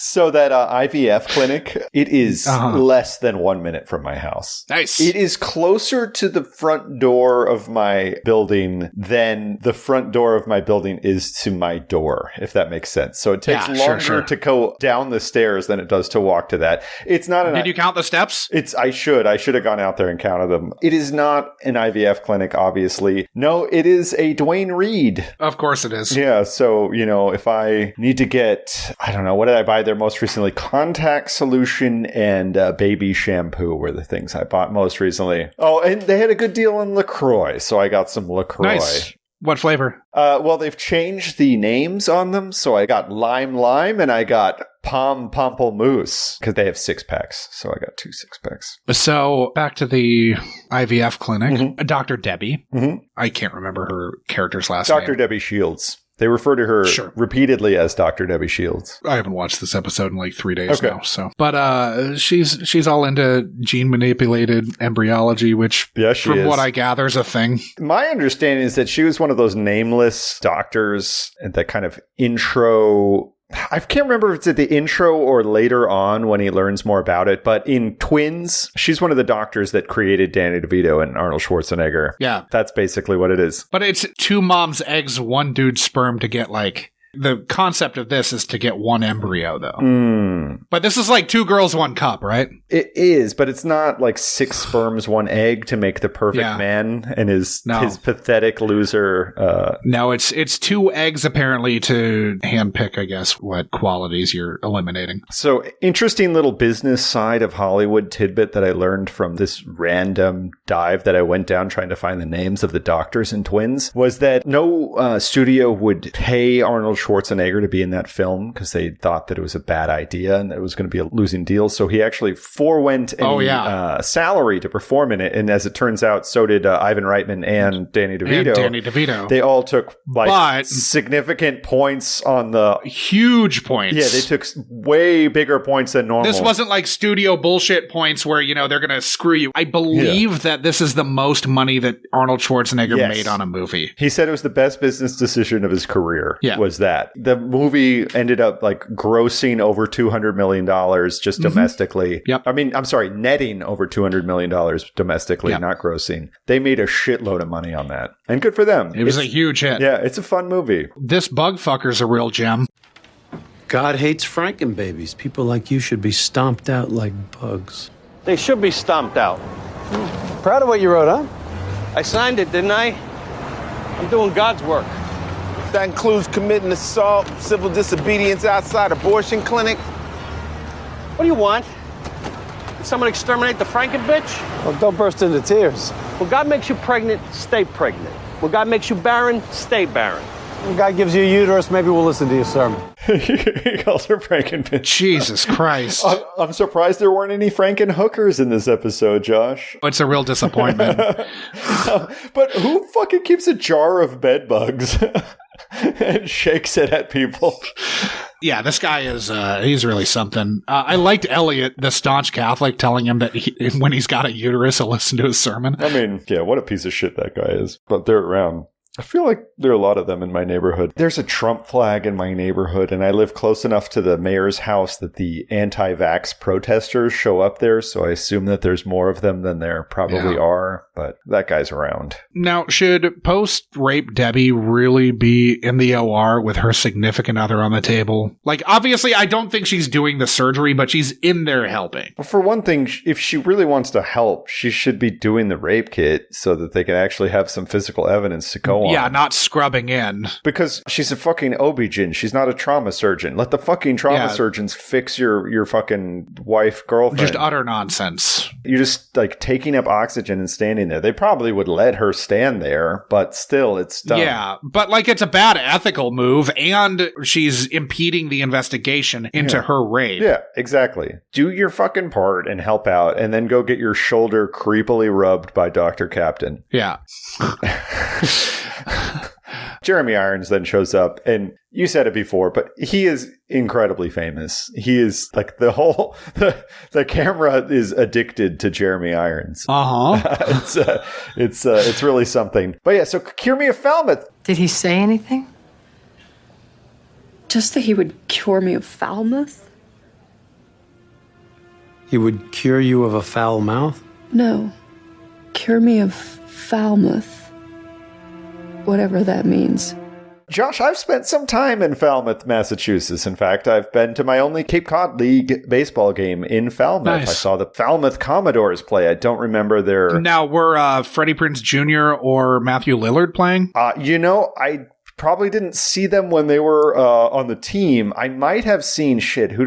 So that IVF clinic, it is less than 1 minute from my house. Nice. It is closer to the front door of my building than the front door of my building is to my door, if that makes sense. So it takes longer to go down the stairs than it does to walk to that. It's not an... Did you count the steps? I should have gone out there and counted them. It is not an IVF clinic, obviously. No, it is a Dwayne Reed. Of course it is. Yeah, so, if I need to get, I don't know, what did I buy there most recently? Contact solution and baby shampoo were the things I bought most recently. Oh, and they had a good deal on LaCroix, so I got some LaCroix. Nice. What flavor? Well, they've changed the names on them, so I got lime and I got pamplemousse because they have 6-packs, so I got 2 6-packs. So back to the IVF clinic, Dr. Debbie. I can't remember her character's last name. Dr. Debbie Shields. They refer to her repeatedly as Dr. Debbie Shields. I haven't watched this episode in like 3 days now. So, but she's all into gene manipulated embryology, which, from what I gather, is a thing. My understanding is that she was one of those nameless doctors at that kind of intro. I can't remember if it's at the intro or later on when he learns more about it, but in Twins, she's one of the doctors that created Danny DeVito and Arnold Schwarzenegger. Yeah. That's basically what it is. But it's 2 moms' eggs, 1 dude's sperm to get like... The concept of this is to get 1 embryo, though. But this is like 2 girls, 1 cup, right? It is, but it's not like 6 sperms, 1 egg to make the perfect man and his pathetic loser. No, it's 2 eggs apparently to handpick, I guess, what qualities you're eliminating. So, interesting little business side of Hollywood tidbit that I learned from this random dive that I went down trying to find the names of the doctors in Twins was that no studio would pay Arnold Schwarzenegger to be in that film because they thought that it was a bad idea and it was going to be a losing deal. So he actually forewent any salary to perform in it. And as it turns out, so did Ivan Reitman and Danny DeVito. They all took significant points on the... Huge points. Yeah, they took way bigger points than normal. This wasn't like studio bullshit points where, they're going to screw you. I believe that this is the most money that Arnold Schwarzenegger made on a movie. He said it was the best business decision of his career. Was that. The movie ended up like grossing over $200 million just domestically. I mean, I'm sorry, netting over $200 million domestically, not grossing. They made a shitload of money on that. And good for them. It was a huge hit. Yeah, it's a fun movie. This bug fucker's a real gem. God hates Frankenbabies. People like you should be stomped out like bugs. They should be stomped out. Proud of what you wrote, huh? I signed it, didn't I? I'm doing God's work. That includes committing assault, civil disobedience outside abortion clinic. What do you want? Did someone exterminate the Franken bitch? Well, don't burst into tears. When God makes you pregnant, stay pregnant. When God makes you barren, stay barren. When God gives you a uterus, maybe we'll listen to your sermon. He calls her Franken bitch. Jesus Christ. I'm surprised there weren't any Franken hookers in this episode, Josh. It's a real disappointment. But who fucking keeps a jar of bed bugs and shakes it at people? Yeah, this guy is, he's really something. I liked Elliot, the staunch Catholic, telling him that when he's got a uterus, he'll listen to his sermon. I mean, yeah, what a piece of shit that guy is. But they're around. I feel like there are a lot of them in my neighborhood. There's a Trump flag in my neighborhood, and I live close enough to the mayor's house that the anti-vax protesters show up there, so I assume that there's more of them than there probably are, but that guy's around. Now, should post-rape Debbie really be in the OR with her significant other on the table? Like, obviously, I don't think she's doing the surgery, but she's in there helping. Well, for one thing, if she really wants to help, she should be doing the rape kit so that they can actually have some physical evidence to go on. Yeah, not scrubbing in. Because she's a fucking OB-GYN. She's not a trauma surgeon. Let the fucking trauma surgeons fix your fucking wife, girlfriend. Just utter nonsense. You're just like taking up oxygen and standing there. They probably would let her stand there, but still, it's dumb. Yeah, but like it's a bad ethical move, and she's impeding the investigation into her rape. Yeah, exactly. Do your fucking part and help out, and then go get your shoulder creepily rubbed by Dr. Captain. Yeah. Jeremy Irons then shows up, and you said it before, but he is incredibly famous. He is like the camera is addicted to Jeremy Irons. It's really something. But yeah, so cure me of Falmouth. Did he say anything? Just that he would cure me of Falmouth? He would cure you of a foul mouth? No. Cure me of Falmouth. Whatever that means. Josh, I've spent some time in Falmouth, Massachusetts. In fact, I've been to my only Cape Cod League baseball game in Falmouth. Nice. I saw the Falmouth Commodores play. I don't remember their... Now, were Freddie Prinze Jr. or Matthew Lillard playing? I probably didn't see them when they were on the team. I might have seen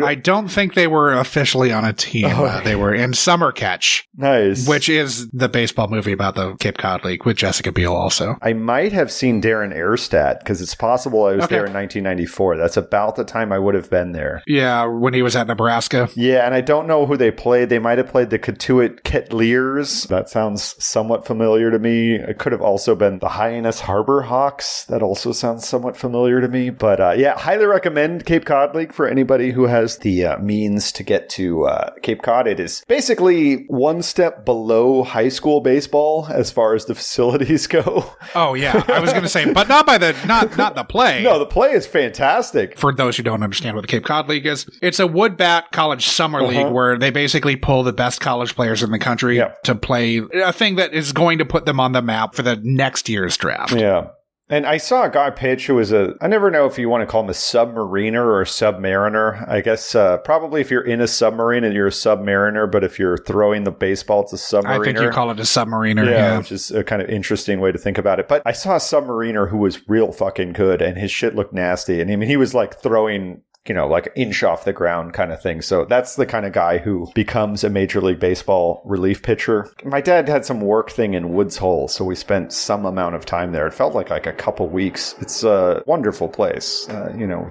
I don't think they were officially on a team. They were in Summer Catch. Nice. Which is the baseball movie about the Cape Cod League with Jessica Biel also. I might have seen Darren Erstad because it's possible I was there in 1994. That's about the time I would have been there. Yeah, when he was at Nebraska. Yeah, and I don't know who they played. They might have played the Katuitt Kettleers. That sounds somewhat familiar to me. It could have also been the Hyannis Harbor Hawks. That also sounds somewhat familiar to me. But yeah, highly recommend Cape Cod League for anybody who has the means to get to Cape Cod. It is basically one step below high school baseball as far as the facilities go. Oh yeah, I was going to say, but not by not the play. No, the play is fantastic. For those who don't understand what the Cape Cod League is, it's a wood-bat college summer league where they basically pull the best college players in the country to play a thing that is going to put them on the map for the next year's draft. Yeah. And I saw a guy pitch who was I never know if you want to call him a submariner or a submariner. I guess probably if you're in a submarine and you're a submariner, but if you're throwing the baseball, it's a submariner. I think you call it a submariner, yeah. Which is a kind of interesting way to think about it. But I saw a submariner who was real fucking good and his shit looked nasty. And I mean, he was like throwing... like an inch off the ground kind of thing. So that's the kind of guy who becomes a Major League Baseball relief pitcher. My dad had some work thing in Woods Hole, so we spent some amount of time there. It felt like a couple weeks. It's a wonderful place.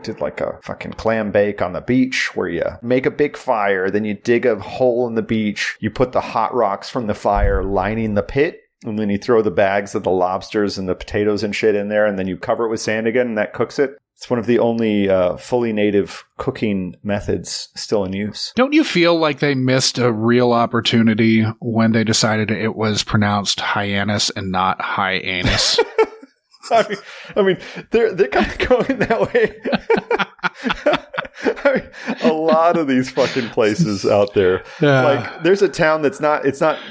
Did like a fucking clam bake on the beach where you make a big fire, then you dig a hole in the beach, you put the hot rocks from the fire lining the pit, and then you throw the bags of the lobsters and the potatoes and shit in there, and then you cover it with sand again, and that cooks it. It's one of the only fully native cooking methods still in use. Don't you feel like they missed a real opportunity when they decided it was pronounced hyannis and not hyannis? I mean, they're kind of going that way. I mean, a lot of these fucking places out there. Yeah. Like, there's a town it's not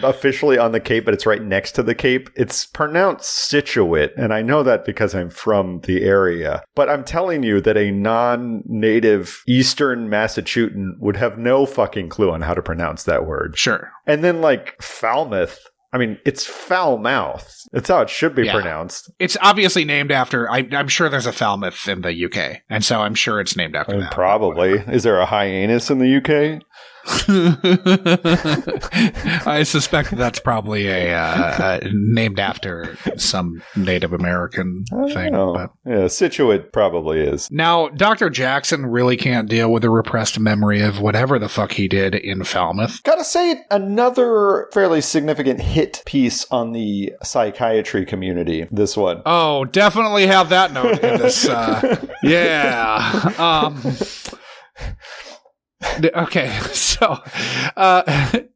officially on the Cape, but it's right next to the Cape. It's pronounced Scituate, and I know that because I'm from the area. But I'm telling you that a non-native Eastern Massachusettan would have no fucking clue on how to pronounce that word. Sure. And then, like, Falmouth. I mean, it's Falmouth. That's how it should be pronounced. It's obviously named after... I'm sure there's a Falmouth in the UK, and so I'm sure it's named after that. Probably. Is there a hyannis in the UK? I suspect that's probably a named after some Native American thing. But. Yeah, Scituate probably is. Now, Dr. Jackson really can't deal with the repressed memory of whatever the fuck he did in Falmouth. Gotta say, another fairly significant hit piece on the psychiatry community, this one. Oh, definitely have that note in this. Yeah. Okay, so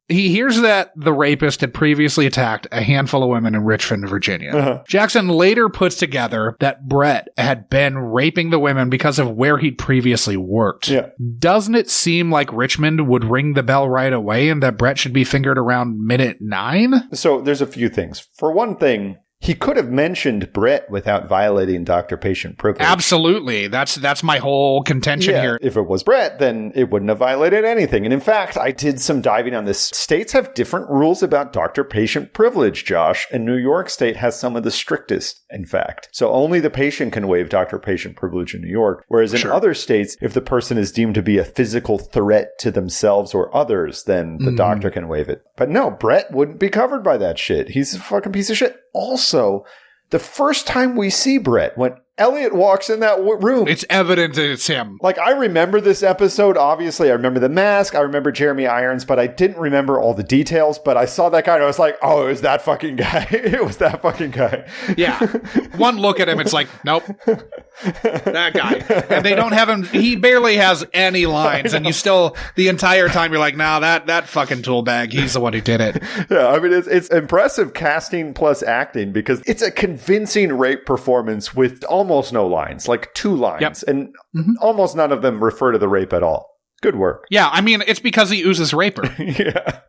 he hears that the rapist had previously attacked a handful of women in Richmond, Virginia. Jackson later puts together that Brett had been raping the women because of where he'd previously worked. Yeah. Doesn't it seem like Richmond would ring the bell right away and that Brett should be fingered around minute 9? So there's a few things. For one thing, he could have mentioned Brett without violating doctor-patient privilege. Absolutely. That's my whole contention here. If it was Brett, then it wouldn't have violated anything. And in fact, I did some diving on this. States have different rules about doctor-patient privilege, Josh, and New York State has some of the strictest, in fact. So only the patient can waive doctor-patient privilege in New York, whereas in other states, if the person is deemed to be a physical threat to themselves or others, then the doctor can waive it. But no, Brett wouldn't be covered by that shit. He's a fucking piece of shit. Also, the first time we see Brett, when Elliot walks in that room, it's evident that it's him. Like, I remember this episode. Obviously, I remember the mask. I remember Jeremy Irons, but I didn't remember all the details. But I saw that guy and I was like, oh, it was that fucking guy. It was that fucking guy. Yeah. One look at him, it's like, nope. That guy. And they don't have him. He barely has any lines. And you still, the entire time, you're like, nah, that fucking tool bag. He's the one who did it. Yeah. I mean, it's impressive casting plus acting because it's a convincing rape performance with almost no lines, like 2 lines. Yep. And almost none of them refer to the rape at all. Good work. Yeah, I mean, it's because he oozes raper. Yeah.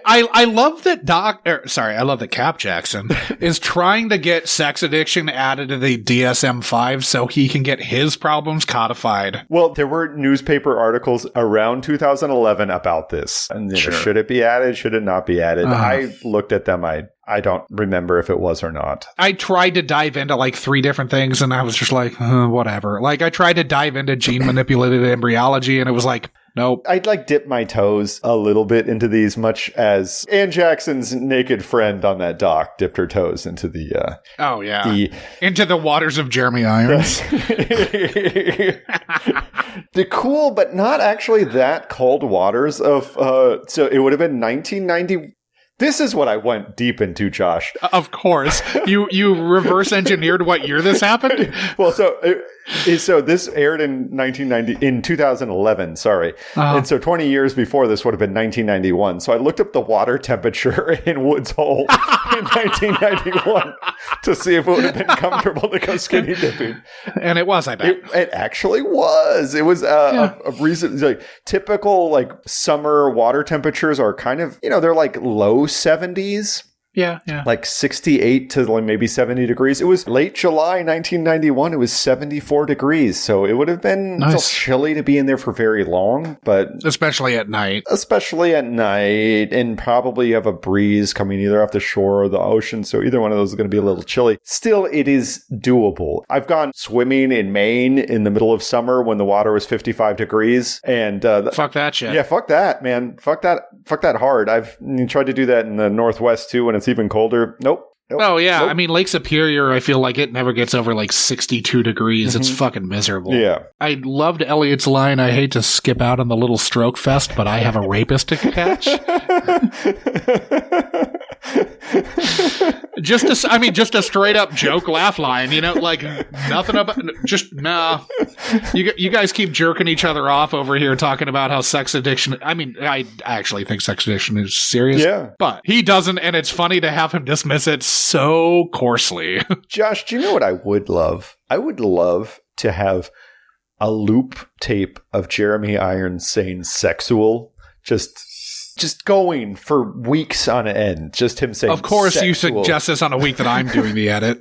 I love that I love that Cap Jackson is trying to get sex addiction added to the DSM-5 so he can get his problems codified. Well, there were newspaper articles around 2011 about this. And should it be added? Should it not be added? I looked at them. I don't remember if it was or not. I tried to dive into like 3 different things and I was just like, whatever. Like I tried to dive into gene manipulated embryology and it was like, nope. I'd like dip my toes a little bit into these, much as Ann Jackson's naked friend on that dock dipped her toes into the into the waters of Jeremy Irons. The cool, but not actually that cold waters of so it would have been 1990. This is what I went deep into, Josh. Of course. You reverse engineered what year this happened? Well, so this aired in 2011, sorry. And so 20 years before this would have been 1991. So I looked up the water temperature in Woods Hole in 1991 to see if it would have been comfortable to go skinny dipping. And it was, I bet. It actually was. It was a reason. Like typical like summer water temperatures are kind of, they're like low 70s. Yeah. Like 68 to like maybe 70 degrees. It was late July 1991. It was 74 degrees. So it would have been still chilly to be in there for very long, but especially at night. And probably you have a breeze coming either off the shore or the ocean. So either one of those is going to be a little chilly. Still, it is doable. I've gone swimming in Maine in the middle of summer when the water was 55 degrees. And fuck that shit. Yeah, fuck that, man. Fuck that hard. I've tried to do that in the Northwest too when it's even colder. Nope. Oh, yeah. Nope. I mean, Lake Superior, I feel like it never gets over like 62 degrees. It's fucking miserable. Yeah. I loved Elliot's line, I hate to skip out on the little stroke fest, but I have a rapist to catch. Just a straight up joke laugh line, like nothing about, just nah. You guys keep jerking each other off over here talking about how sex addiction, I actually think sex addiction is serious. Yeah. But he doesn't, and it's funny to have him dismiss it so coarsely. Josh, do you know what I would love? I would love to have a loop tape of Jeremy Irons saying sexual, just going for weeks on end. Just him saying, of course, sexual. You suggest this on a week that I'm doing the edit.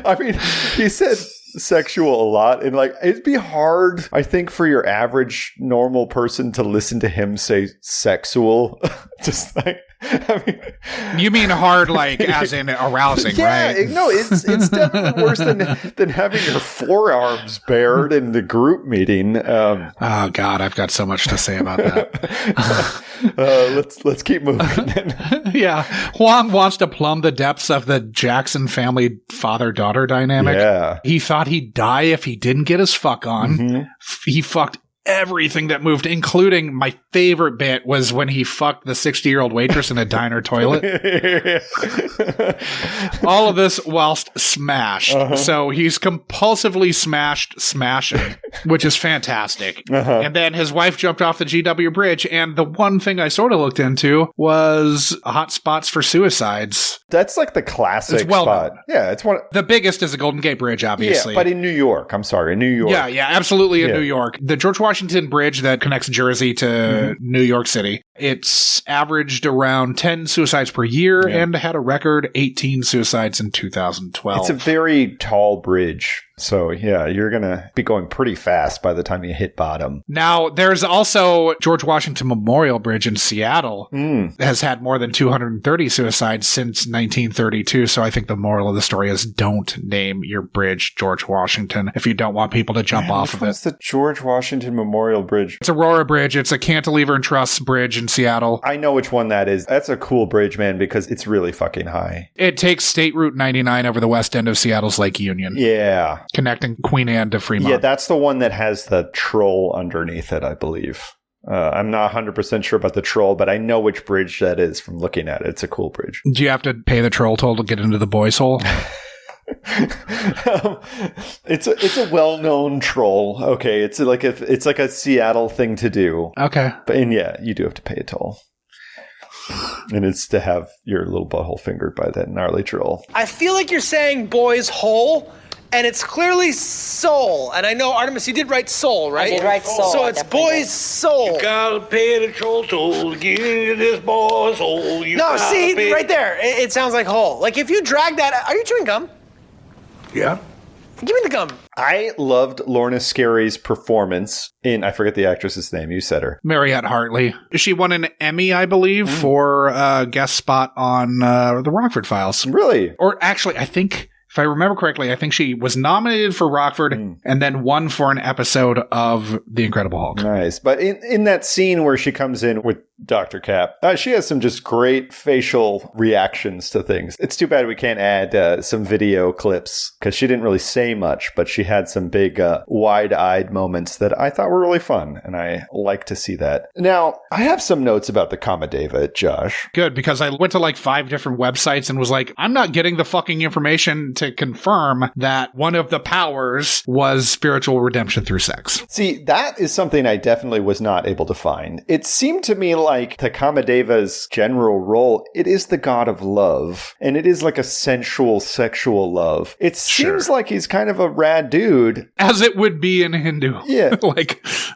I mean, he said sexual a lot, and like it'd be hard, I think, for your average normal person to listen to him say sexual. Just like, you mean hard, like as in arousing, right? Yeah, no, it's definitely worse than having your forearms bared in the group meeting. Oh God, I've got so much to say about that. Let's keep moving. Yeah, Huang wants to plumb the depths of the Jackson family father-daughter dynamic. Yeah, he thought he'd die if he didn't get his fuck on. He fucked everything that moved, including my favorite bit was when he fucked the 60-year-old waitress in a diner toilet. All of this whilst smashed. So he's compulsively smashing, which is fantastic. And then his wife jumped off the GW Bridge, and the one thing I sort of looked into was hot spots for suicides. That's like the classic spot. Yeah, it's one. The biggest is the Golden Gate Bridge, obviously. Yeah, but in New York. I'm sorry, in New York. Yeah, absolutely in New York. The George Washington Bridge that connects Jersey to New York City. It's averaged around 10 suicides per year and had a record 18 suicides in 2012. It's a very tall bridge. So, yeah, you're going to be going pretty fast by the time you hit bottom. Now, there's also George Washington Memorial Bridge in Seattle has had more than 230 suicides since 1932. So I think the moral of the story is don't name your bridge George Washington if you don't want people to jump off of it. What's the George Washington Memorial Bridge? It's Aurora Bridge. It's a cantilever and truss bridge in Seattle. I know which one that is. That's a cool bridge, man, because it's really fucking high. It takes State Route 99 over the west end of Seattle's Lake Union. Yeah. Connecting Queen Anne to Fremont. Yeah, that's the one that has the troll underneath it, I believe. I'm not 100% sure about the troll, but I know which bridge that is from looking at it. It's a cool bridge. Do you have to pay the troll toll to get into the boys' hole? It's a well-known troll. Okay, it's like a Seattle thing to do. Okay, and yeah, you do have to pay a toll. And it's to have your little butthole fingered by that gnarly troll. I feel like you're saying boys hole, And it's clearly soul. And I know, Artemis, you did write soul, right? I did write soul. So it's boy's soul. You gotta pay the troll toll to get into this boy's soul. No, see, right there. It sounds like whole. Like if you drag that, are you chewing gum? Yeah. Give me the gum. I loved Lorna Scary's performance in, I forget the actress's name, you said her. Mariette Hartley. She won an Emmy, I believe, for a guest spot on The Rockford Files. Really? Or actually, I think, if I remember correctly, I think she was nominated for Rockford and then won for an episode of The Incredible Hulk. Nice. But in that scene where she comes in with Dr. Cap, she has some just great facial reactions to things. It's too bad we can't add some video clips because she didn't really say much, but she had some big wide-eyed moments that I thought were really fun, and I like to see that. Now, I have some notes about the Kamadeva, Josh. Good, because I went to like 5 different websites and was like, I'm not getting the fucking information to confirm that one of the powers was spiritual redemption through sex. See, that is something I definitely was not able to find. It seemed to me like the Kamadeva's general role, it is the god of love, and it is like a sensual, sexual love. It seems like he's kind of a rad dude. As it would be in Hindu. Yeah.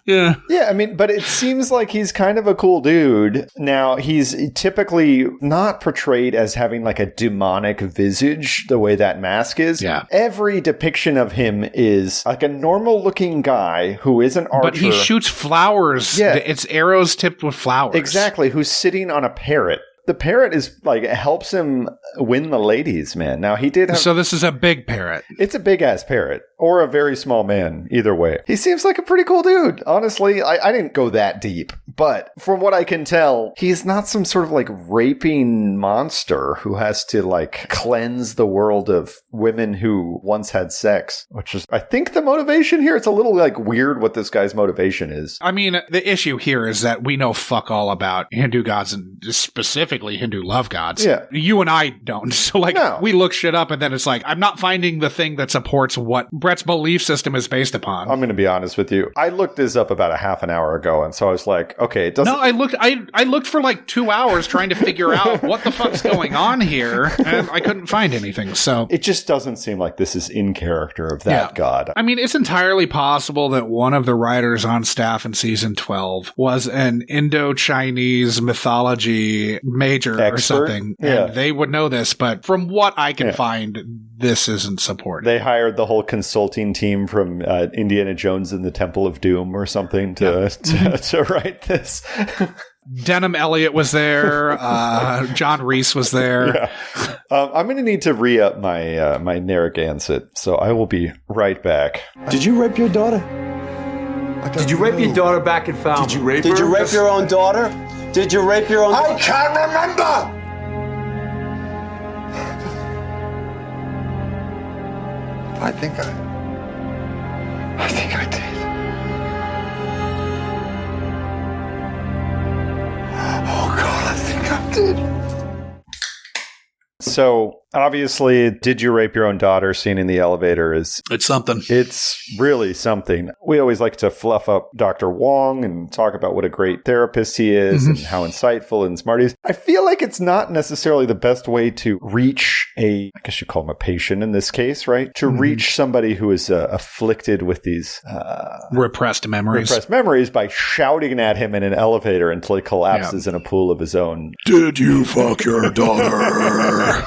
Yeah. Yeah, I mean, but it seems like he's kind of a cool dude. Now, he's typically not portrayed as having like a demonic visage the way that mask is. Yeah. Every depiction of him is like a normal looking guy who is an archer. But he shoots flowers. Yeah. It's arrows tipped with flowers. Exactly. Who's sitting on a parrot. The parrot is like, it helps him win the ladies, man. Now, he did have... So this is a big parrot. It's a big-ass parrot. Or a very small man, either way. He seems like a pretty cool dude. Honestly, I didn't go that deep. But from what I can tell, he's not some sort of like raping monster who has to like cleanse the world of women who once had sex. Which is, I think, the motivation here. It's a little like weird what this guy's motivation is. I mean, the issue here is that we know fuck all about Hindu gods and specifically Hindu love gods. Yeah. You and I don't. So like, we look shit up and then it's like, I'm not finding the thing that supports what Brett's belief system is based upon. I'm going to be honest with you. I looked this up about a half an hour ago, and so I was like, okay, it doesn't... No, I looked for like 2 hours trying to figure out what the fuck's going on here, and I couldn't find anything, so... It just doesn't seem like this is in character of that god. I mean, it's entirely possible that one of the writers on staff in season 12 was an Indo-Chinese mythology major or something, and they would know this, but from what I can find, this isn't supported. They hired the whole consulting team from Indiana Jones and the Temple of Doom or something to write this. Denham Elliott was there. John Reese was there. Yeah. I'm going to need to re-up my Narragansett, so I will be right back. Did you rape your daughter? Did you rape your daughter back in Falmouth? Did you rape her? Did you rape your own daughter? Did you rape your own daughter? I can't remember! I think I did. Oh God, I think I did. So, obviously, did you rape your own daughter scene in the elevator is... It's something. It's really something. We always like to fluff up Dr. Wong and talk about what a great therapist he is and how insightful and smart he is. I feel like it's not necessarily the best way to reach I guess you call him a patient in this case, right? To reach somebody who is afflicted with these... repressed memories. Repressed memories by shouting at him in an elevator until he collapses in a pool of his own. Did you fuck your daughter?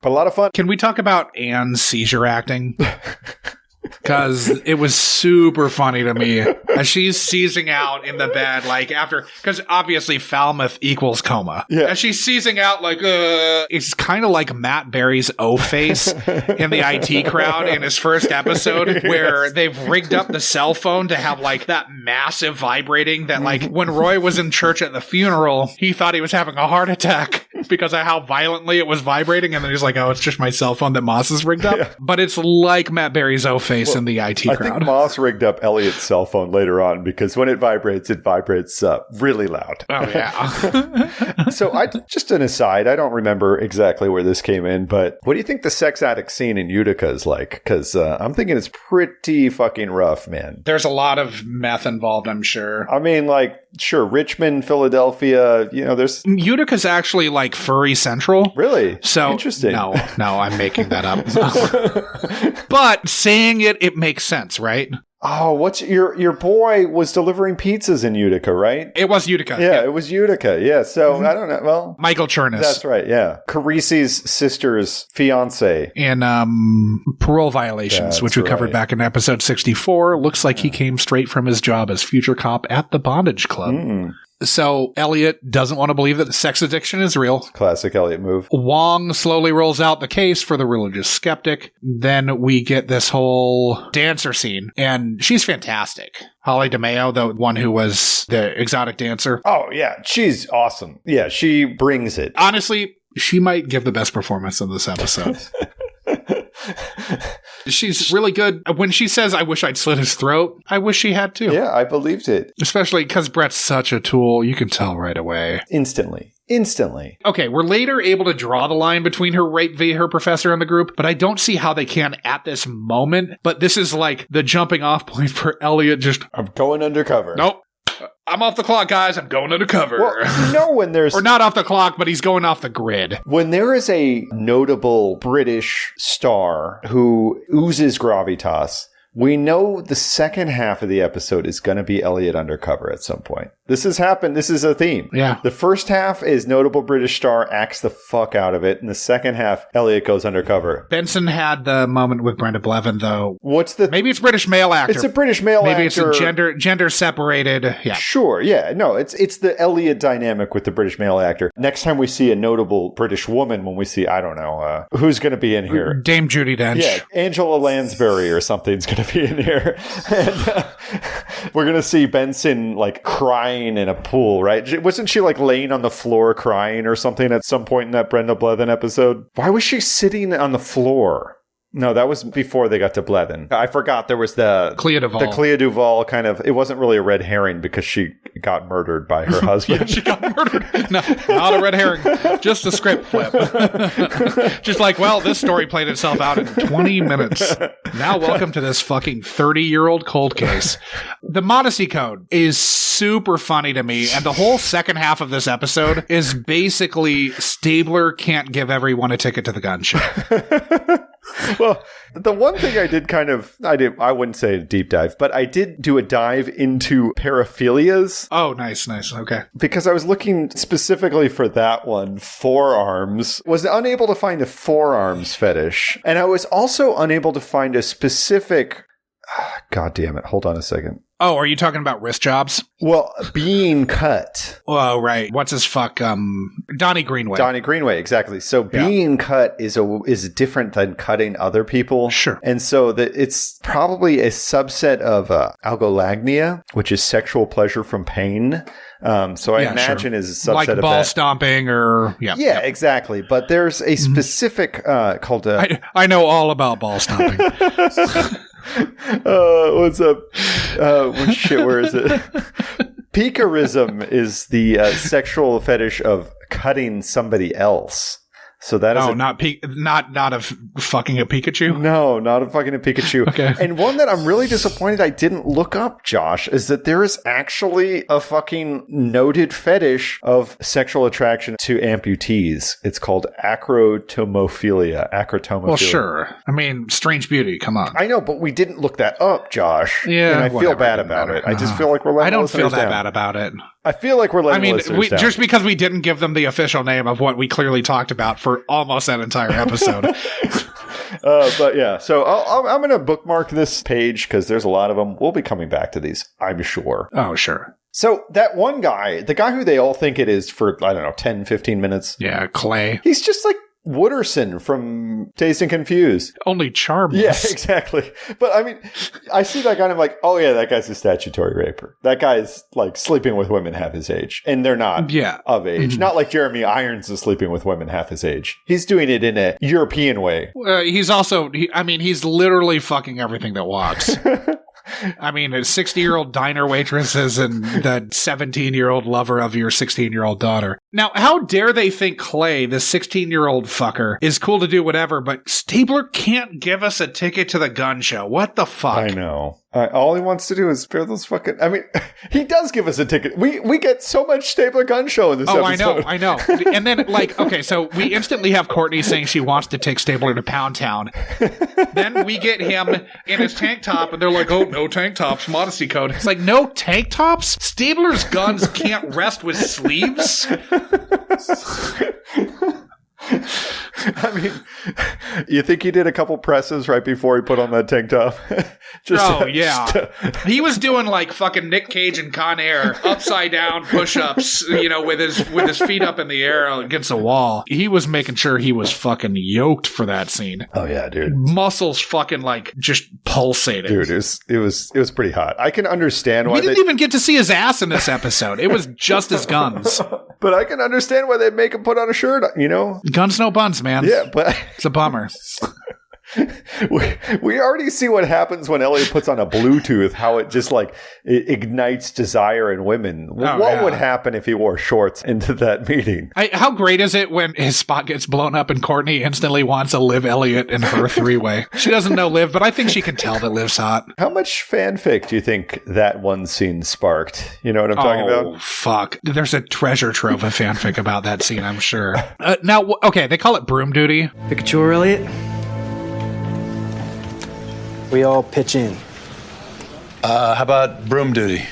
But a lot of fun. Can we talk about Anne's seizure acting? Because it was super funny to me as she's seizing out in the bed, like after, because obviously Falmouth equals coma. Yeah. As she's seizing out, like, it's kind of like Matt Berry's O-face in the IT crowd in his first episode, where they've rigged up the cell phone to have like that massive vibrating that, like, when Roy was in church at the funeral, he thought he was having a heart attack because of how violently it was vibrating. And then he's like, oh, it's just my cell phone that Moss has rigged up. Yeah. But it's like Matt Berry's O-face in the IT crowd. I think Moss rigged up Elliot's cell phone later on because when it vibrates really loud. Oh, yeah. So just an aside, I don't remember exactly where this came in, but what do you think the sex addict scene in Utica is like? Because I'm thinking it's pretty fucking rough, man. There's a lot of meth involved, I'm sure. I mean, like, sure, Richmond, Philadelphia, there's... Utica's actually, like, like Furry Central. Really? So interesting. No, I'm making that up. But saying it makes sense, right? Oh, what's your boy was delivering pizzas in Utica, right? It was Utica. Yeah, it was Utica. Yeah, so I don't know. Well, Michael Chernus. That's right. Yeah, Carisi's sister's fiance in parole violations, which we covered back in episode 64. Looks like he came straight from his job as future cop at the Bondage Club. So Elliot doesn't want to believe that sex addiction is real. Classic Elliot move. Wong slowly rolls out the case for the religious skeptic. Then we get this whole dancer scene, and she's fantastic. Holly DeMeo, the one who was the exotic dancer. Oh, yeah. She's awesome. Yeah, she brings it. Honestly, she might give the best performance in this episode. She's really good. When she says, I wish I'd slit his throat, I wish she had too. Yeah, I believed it. Especially because Brett's such a tool. You can tell right away. Instantly. Okay, we're later able to draw the line between her rape via her professor and the group, but I don't see how they can at this moment. But this is like the jumping off point for Elliot just... I'm going undercover. Nope. I'm off the clock, guys. I'm going undercover. Well, when there's... Or not off the clock, but he's going off the grid. When there is a notable British star who oozes gravitas, we know the second half of the episode is going to be Elliot undercover at some point. This has happened. This is a theme. Yeah. The first half is notable British star acts the fuck out of it. And the second half, Elliot goes undercover. Benson had the moment with Brenda Blevin, though. Maybe it's British male actor. It's a British male actor. Maybe it's a gender separated. Yeah. Sure. Yeah. No, it's the Elliot dynamic with the British male actor. Next time we see a notable British woman, when we see, I don't know, who's going to be in here? Dame Judi Dench. Yeah. Angela Lansbury or something's going to be in here. And we're going to see Benson like crying in a pool, right? Wasn't she like laying on the floor crying or something at some point in that Brenda Blevin episode? Why was she sitting on the floor? No, that was before they got to Blevin. I forgot there was the Clea Duvall. The Clea Duvall kind of, it wasn't really a red herring because she got murdered by her husband. Yeah, she got murdered. No, not a red herring. Just a script flip. Just like, well, this story played itself out in 20 minutes. Now welcome to this fucking 30-year-old cold case. The modesty code is super funny to me, and the whole second half of this episode is basically Stabler can't give everyone a ticket to the gun show. Well, the one thing I did I wouldn't say a deep dive, but I did do a dive into paraphilias. Oh, nice. Okay. Because I was looking specifically for that one, forearms. Was unable to find a forearms fetish. And I was also unable to find a specific... God damn it. Hold on a second. Oh, are you talking about wrist jobs? Well, being cut. Oh, right. What's his fuck? Donnie Greenway. Donnie Greenway, exactly. So being cut is different than cutting other people. Sure. And so it's probably a subset of algolagnia, which is sexual pleasure from pain. So I imagine is a subset like of ball that. Stomping or Yeah, exactly. But there's a specific called I know all about ball stomping. What's up? Where is it? Picarism is the sexual fetish of cutting somebody else. So that is not of fucking a Pikachu? No, not of fucking a Pikachu. Okay. And one that I'm really disappointed I didn't look up, Josh, is that there is actually a fucking noted fetish of sexual attraction to amputees. It's called acrotomophilia. Well, sure. I mean, Strange Beauty, come on. I know, but we didn't look that up, Josh. Yeah, and I feel bad about it. I just feel like we're letting I don't feel that down. bad about it. I feel like we're letting listeners down. Just because we didn't give them the official name of what we clearly talked about for almost that entire episode. But yeah, so I'm going to bookmark this page because there's a lot of them. We'll be coming back to these, I'm sure. Oh, sure. So that one guy, the guy who they all think it is for, I don't know, 10, 15 minutes. Yeah, Clay. He's just like Wooderson from Dazed and Confused. Only charmless. Yeah, exactly. But I mean, I see that guy and I'm like, oh yeah, that guy's a statutory raper. That guy's like sleeping with women half his age. And they're not of age. Mm-hmm. Not like Jeremy Irons is sleeping with women half his age. He's doing it in a European way. He's also, he's literally fucking everything that walks. I mean, a 60-year-old diner waitress and the 17-year-old lover of your 16-year-old daughter. Now, how dare they think Clay, the 16-year-old fucker, is cool to do whatever, but Stabler can't give us a ticket to the gun show. What the fuck? I know. All he wants to do is spare those fucking... I mean, he does give us a ticket. We get so much Stabler Gun Show in this episode. I know. And then, like, okay, so we instantly have Courtney saying she wants to take Stabler to Pound Town. Then we get him in his tank top, and they're like, oh, no tank tops, modesty code. It's like, no tank tops? Stabler's guns can't rest with sleeves? I mean, you think he did a couple presses right before he put on that tank top? He was doing like fucking Nick Cage and Con Air upside down push-ups, with his feet up in the air against a wall. He was making sure he was fucking yoked for that scene. Oh yeah, dude. Muscles fucking like just pulsating. Dude, it was pretty hot. I can understand why we didn't even get to see his ass in this episode. It was just his guns. But I can understand why they make him put on a shirt, Guns no buns, man. Yeah, but it's a bummer. We already see what happens when Elliot puts on a Bluetooth, how it just like it ignites desire in women. What would happen if he wore shorts into that meeting? How great is it when his spot gets blown up and Courtney instantly wants a Liv Elliott in her three-way? She doesn't know Liv, but I think she can tell that Liv's hot. How much fanfic do you think that one scene sparked? You know what I'm talking about? Oh, fuck. There's a treasure trove of fanfic about that scene, I'm sure. Now, okay, they call it broom duty. Pick a chore, Elliot. We all pitch in. How about broom duty?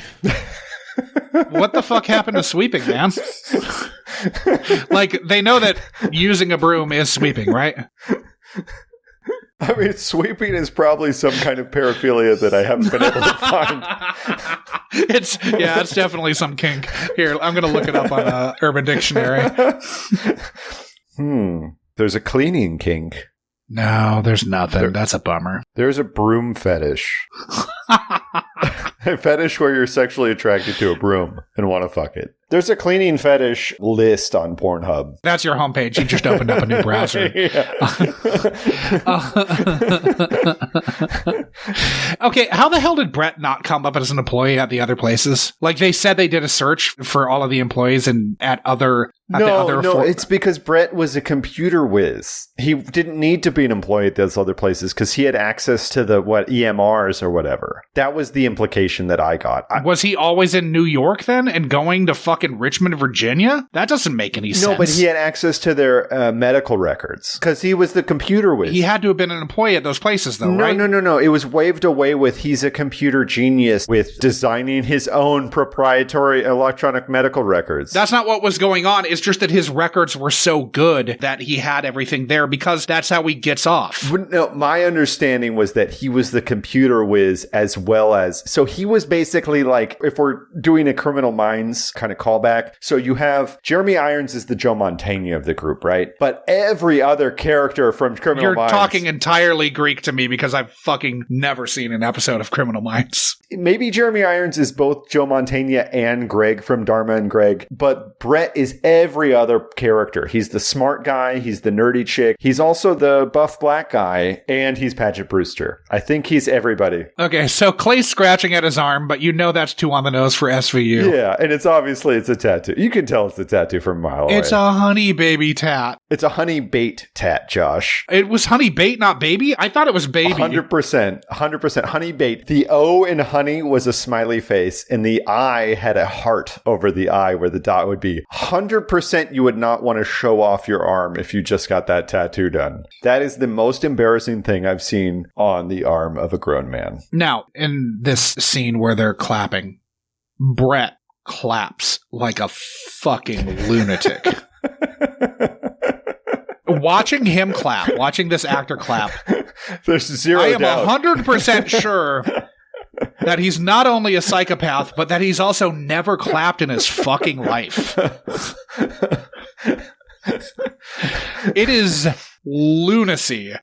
What the fuck happened to sweeping, man? Like, they know that using a broom is sweeping, right? I mean, sweeping is probably some kind of paraphilia that I haven't been able to find. It's definitely some kink. Here, I'm going to look it up on Urban Dictionary. There's a cleaning kink. No, there's nothing. That's a bummer. There's a broom fetish. A fetish where you're sexually attracted to a broom and want to fuck it. There's a cleaning fetish list on Pornhub. That's your homepage. You just opened up a new browser. Okay, how the hell did Brett not come up as an employee at the other places? Like, they said they did a search for all of the employees and at other... it's because Brett was a computer whiz. He didn't need to be an employee at those other places because he had access to the, EMRs or whatever. That was the implication that I got. Was he always in New York then and going to fucking Richmond, Virginia? That doesn't make any sense. No, but he had access to their medical records because he was the computer whiz. He had to have been an employee at those places though, right? No. It was waved away with he's a computer genius with designing his own proprietary electronic medical records. That's not what was going on. It's just that his records were so good that he had everything there because that's how he gets off. No, my understanding was that he was the computer whiz as well as... So he was basically like, if we're doing a Criminal Minds kind of callback, so you have Jeremy Irons is the Joe Mantegna of the group, right? But every other character from Criminal Minds... You're talking entirely Greek to me because I've fucking never seen an episode of Criminal Minds. Maybe Jeremy Irons is both Joe Mantegna and Greg from Dharma and Greg, but Brett is every other character. He's the smart guy, he's the nerdy chick, he's also the buff black guy, and he's Paget Brewster. I think he's everybody. Okay, so Clay's scratching at his arm, but that's too on the nose for SVU. Yeah, and it's a tattoo. You can tell it's a tattoo from a mile away. It's a honey baby tat. It's a honey bait tat, Josh. It was honey bait, not baby? I thought it was baby. 100% honey bait. The O in honey was a smiley face, and the I had a heart over the I where the dot would be. 100% you would not want to show off your arm if you just got that tattoo done. That is the most embarrassing thing I've seen on the arm of a grown man. Now, in this scene where they're clapping, Brett claps like a fucking lunatic. Watching him clap, watching this actor clap, there's zero doubt. I am 100% sure that he's not only a psychopath, but that he's also never clapped in his fucking life. It is lunacy.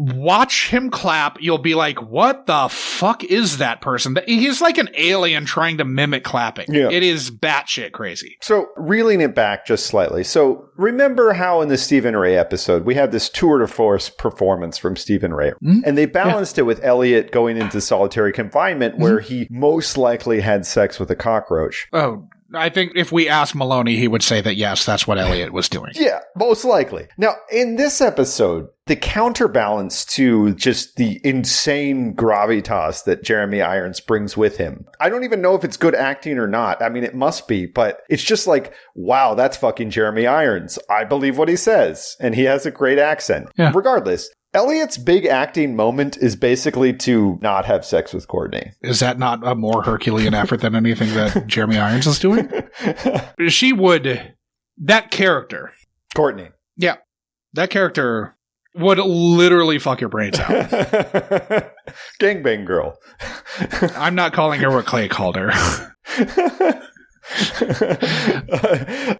Watch him clap, you'll be like, what the fuck is that person? He's like an alien trying to mimic clapping. Yeah. It is batshit crazy. So, reeling it back just slightly. So, remember how in the Stephen Ray episode, we had this tour de force performance from Stephen Ray. Mm-hmm. And they balanced it with Elliot going into solitary confinement where he most likely had sex with a cockroach. Oh, I think if we asked Maloney, he would say that yes, that's what Elliot was doing. Yeah, most likely. Now, in this episode, the counterbalance to just the insane gravitas that Jeremy Irons brings with him, I don't even know if it's good acting or not. I mean, it must be, but it's just like, wow, that's fucking Jeremy Irons. I believe what he says, and he has a great accent. Yeah. Regardless, Elliot's big acting moment is basically to not have sex with Courtney. Is that not a more Herculean effort than anything that Jeremy Irons is doing? She would... That character... Courtney. Yeah. That character would literally fuck your brains out. Gangbang girl. I'm not calling her what Clay called her.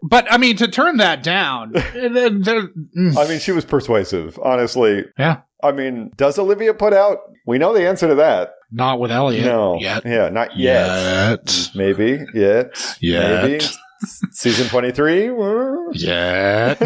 But I mean, to turn that down, I mean, she was persuasive, honestly. Yeah. I mean, does Olivia put out? We know the answer to that. Not with Elliot. No. Yet. Yeah, not yet. Maybe. Yet. Maybe. Season 23? Yet.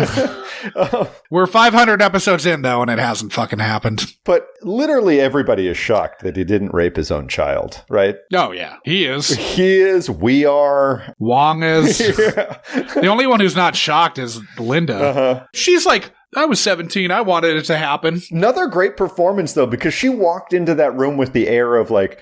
We're 500 episodes in, though, and it hasn't fucking happened. But literally everybody is shocked that he didn't rape his own child, right? Oh, yeah. He is. He is. We are. Wong is. Yeah. The only one who's not shocked is Linda. Uh-huh. She's like, I was 17. I wanted it to happen. Another great performance, though, because she walked into that room with the air of like,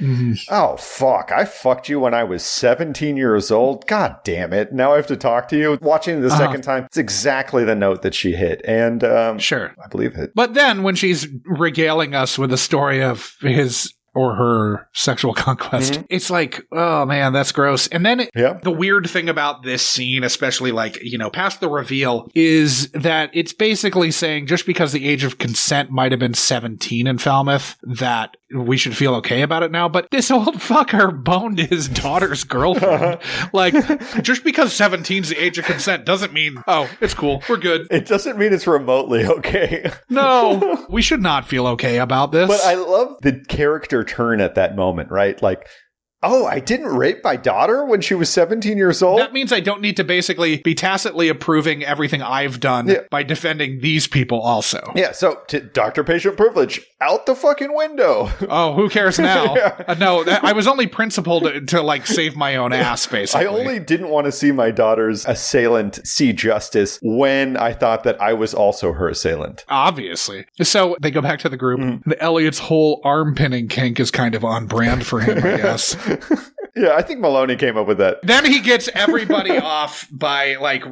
oh, fuck, I fucked you when I was 17 years old. God damn it. Now I have to talk to you. Watching it the second time, it's exactly the note that she hit. And sure, I believe it. But then when she's regaling us with the story of his or her sexual conquest, it's like, oh man, that's gross. And then the weird thing about this scene, especially like, you know, past the reveal, is that it's basically saying just because the age of consent might have been 17 in Falmouth, that we should feel okay about it now. But this old fucker boned his daughter's girlfriend. Like, just because 17's the age of consent doesn't mean, oh, it's cool, we're good. It doesn't mean it's remotely okay. No, we should not feel okay about this. But I love the character turn at that moment, right? Like, oh, I didn't rape my daughter when she was 17 years old? That means I don't need to basically be tacitly approving everything I've done by defending these people also. Yeah, so doctor-patient privilege, out the fucking window. Oh, who cares now? No, I was only principled to like save my own ass, basically. I only didn't want to see my daughter's assailant see justice when I thought that I was also her assailant. Obviously. So they go back to the group. The Elliot's whole arm pinning kink is kind of on brand for him, I guess. Yeah, I think Maloney came up with that. Then he gets everybody off by like,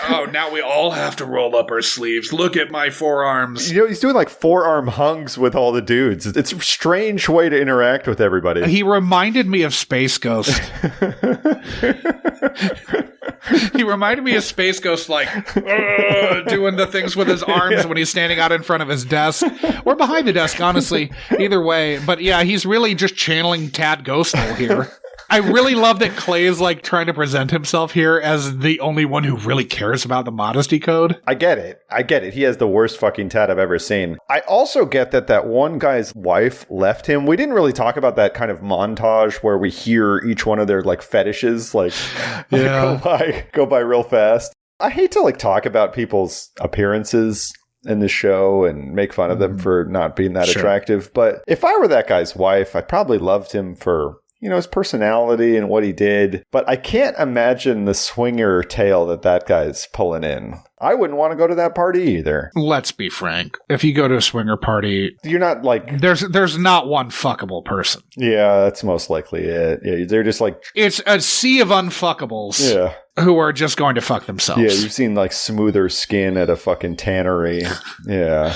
oh, now we all have to roll up our sleeves. Look at my forearms. You know, he's doing like forearm hungs with all the dudes. It's a strange way to interact with everybody. He reminded me of Space Ghost. He reminded me of Space Ghost, like, doing the things with his arms when he's standing out in front of his desk. Or behind the desk, honestly. Either way. But yeah, he's really just channeling Tad Ghostal here. I really love that Clay is like trying to present himself here as the only one who really cares about the modesty code. I get it. He has the worst fucking tat I've ever seen. I also get that one guy's wife left him. We didn't really talk about that kind of montage where we hear each one of their like fetishes like go by real fast. I hate to like talk about people's appearances in the show and make fun of them for not being that attractive. But if I were that guy's wife, I probably loved him for, you know, his personality and what he did. But I can't imagine the swinger tale that guy's pulling in. I wouldn't want to go to that party either. Let's be frank. If you go to a swinger party, you're not like... There's not one fuckable person. Yeah, that's most likely it. Yeah, they're just like... It's a sea of unfuckables who are just going to fuck themselves. Yeah, you've seen like smoother skin at a fucking tannery. Yeah.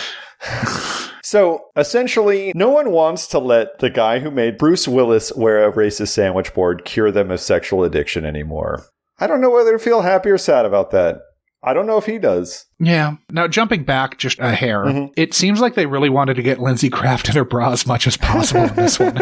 So, essentially, no one wants to let the guy who made Bruce Willis wear a racist sandwich board cure them of sexual addiction anymore. I don't know whether to feel happy or sad about that. I don't know if he does. Yeah. Now, jumping back just a hair, it seems like they really wanted to get Lindsay Kraft in her bra as much as possible in this one.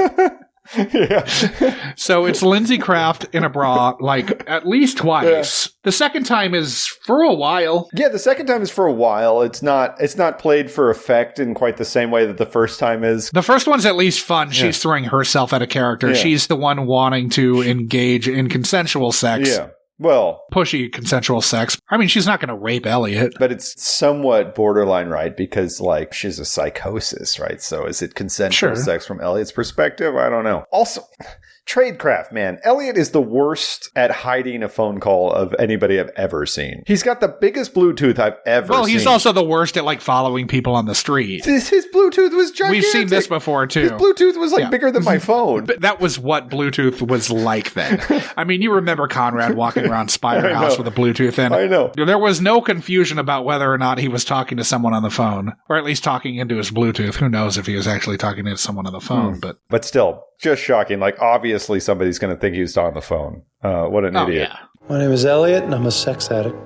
Yeah. So it's Lindsay Kraft in a bra, like, at least twice. Yeah. The second time is for a while. Yeah, the second time is for a while. It's not played for effect in quite the same way that the first time is. The first one's at least fun. Yeah. She's throwing herself at a character. Yeah. She's the one wanting to engage in consensual sex. Yeah. Well, pushy consensual sex. I mean, she's not going to rape Elliot. But it's somewhat borderline, right? Because, like, she's a psychosis, right? So is it consensual sex from Elliot's perspective? I don't know. Also, tradecraft, man. Elliot is the worst at hiding a phone call of anybody I've ever seen. He's got the biggest Bluetooth I've ever seen. Well, he's also the worst at, like, following people on the street. His Bluetooth was gigantic. We've seen this before, too. His Bluetooth was, like, bigger than my phone. But that was what Bluetooth was like then. I mean, you remember Conrad walking around Spider House with a Bluetooth in. I know. There was no confusion about whether or not he was talking to someone on the phone, or at least talking into his Bluetooth. Who knows if he was actually talking to someone on the phone, But still, just shocking. Like, obviously somebody's going to think he was on the phone. What an idiot. Yeah. My name is Elliot, and I'm a sex addict.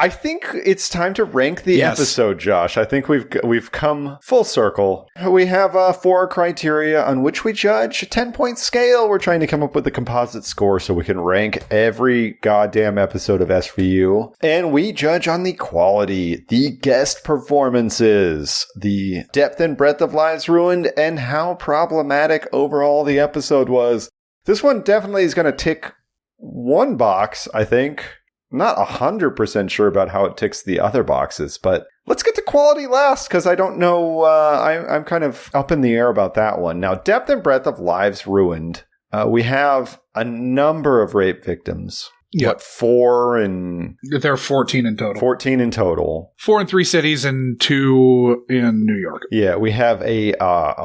I think it's time to rank the episode, Josh. I think we've come full circle. We have 4 criteria on which we judge. A 10-point scale. We're trying to come up with a composite score so we can rank every goddamn episode of SVU. And we judge on the quality, the guest performances, the depth and breadth of lives ruined, and how problematic overall the episode was. This one definitely is going to tick one box, I think. Not 100% sure about how it ticks the other boxes, but let's get to quality last, because I don't know. I'm kind of up in the air about that one. Now, depth and breadth of lives ruined. We have a number of rape victims. Yep. What, 4 and... There are 14 in total. 14 in total. 4 in 3 cities and 2 in New York. Yeah, we have a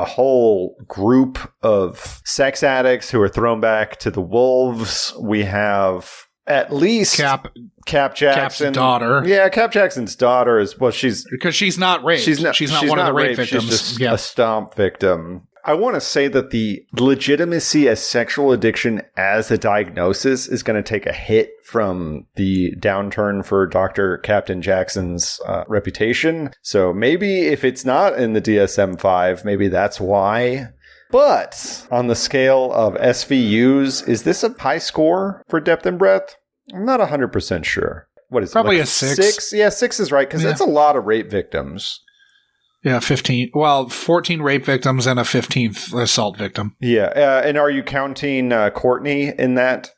whole group of sex addicts who are thrown back to the wolves. We have... At least Cap Jackson. Cap's daughter. Yeah, Cap Jackson's daughter is, well, because she's not raped. She's not one of the rape victims. She's just a stomp victim. I want to say that the legitimacy as sexual addiction as a diagnosis is going to take a hit from the downturn for Dr. Captain Jackson's reputation. So maybe if it's not in the DSM-5, maybe that's why. But on the scale of SVUs, is this a high score for depth and breadth? I'm not 100% sure. What is probably it? Like a 6? Yeah, 6 is right, because that's a lot of rape victims. Yeah, 15. Well, 14 rape victims and a 15th assault victim. Yeah, and are you counting Courtney in that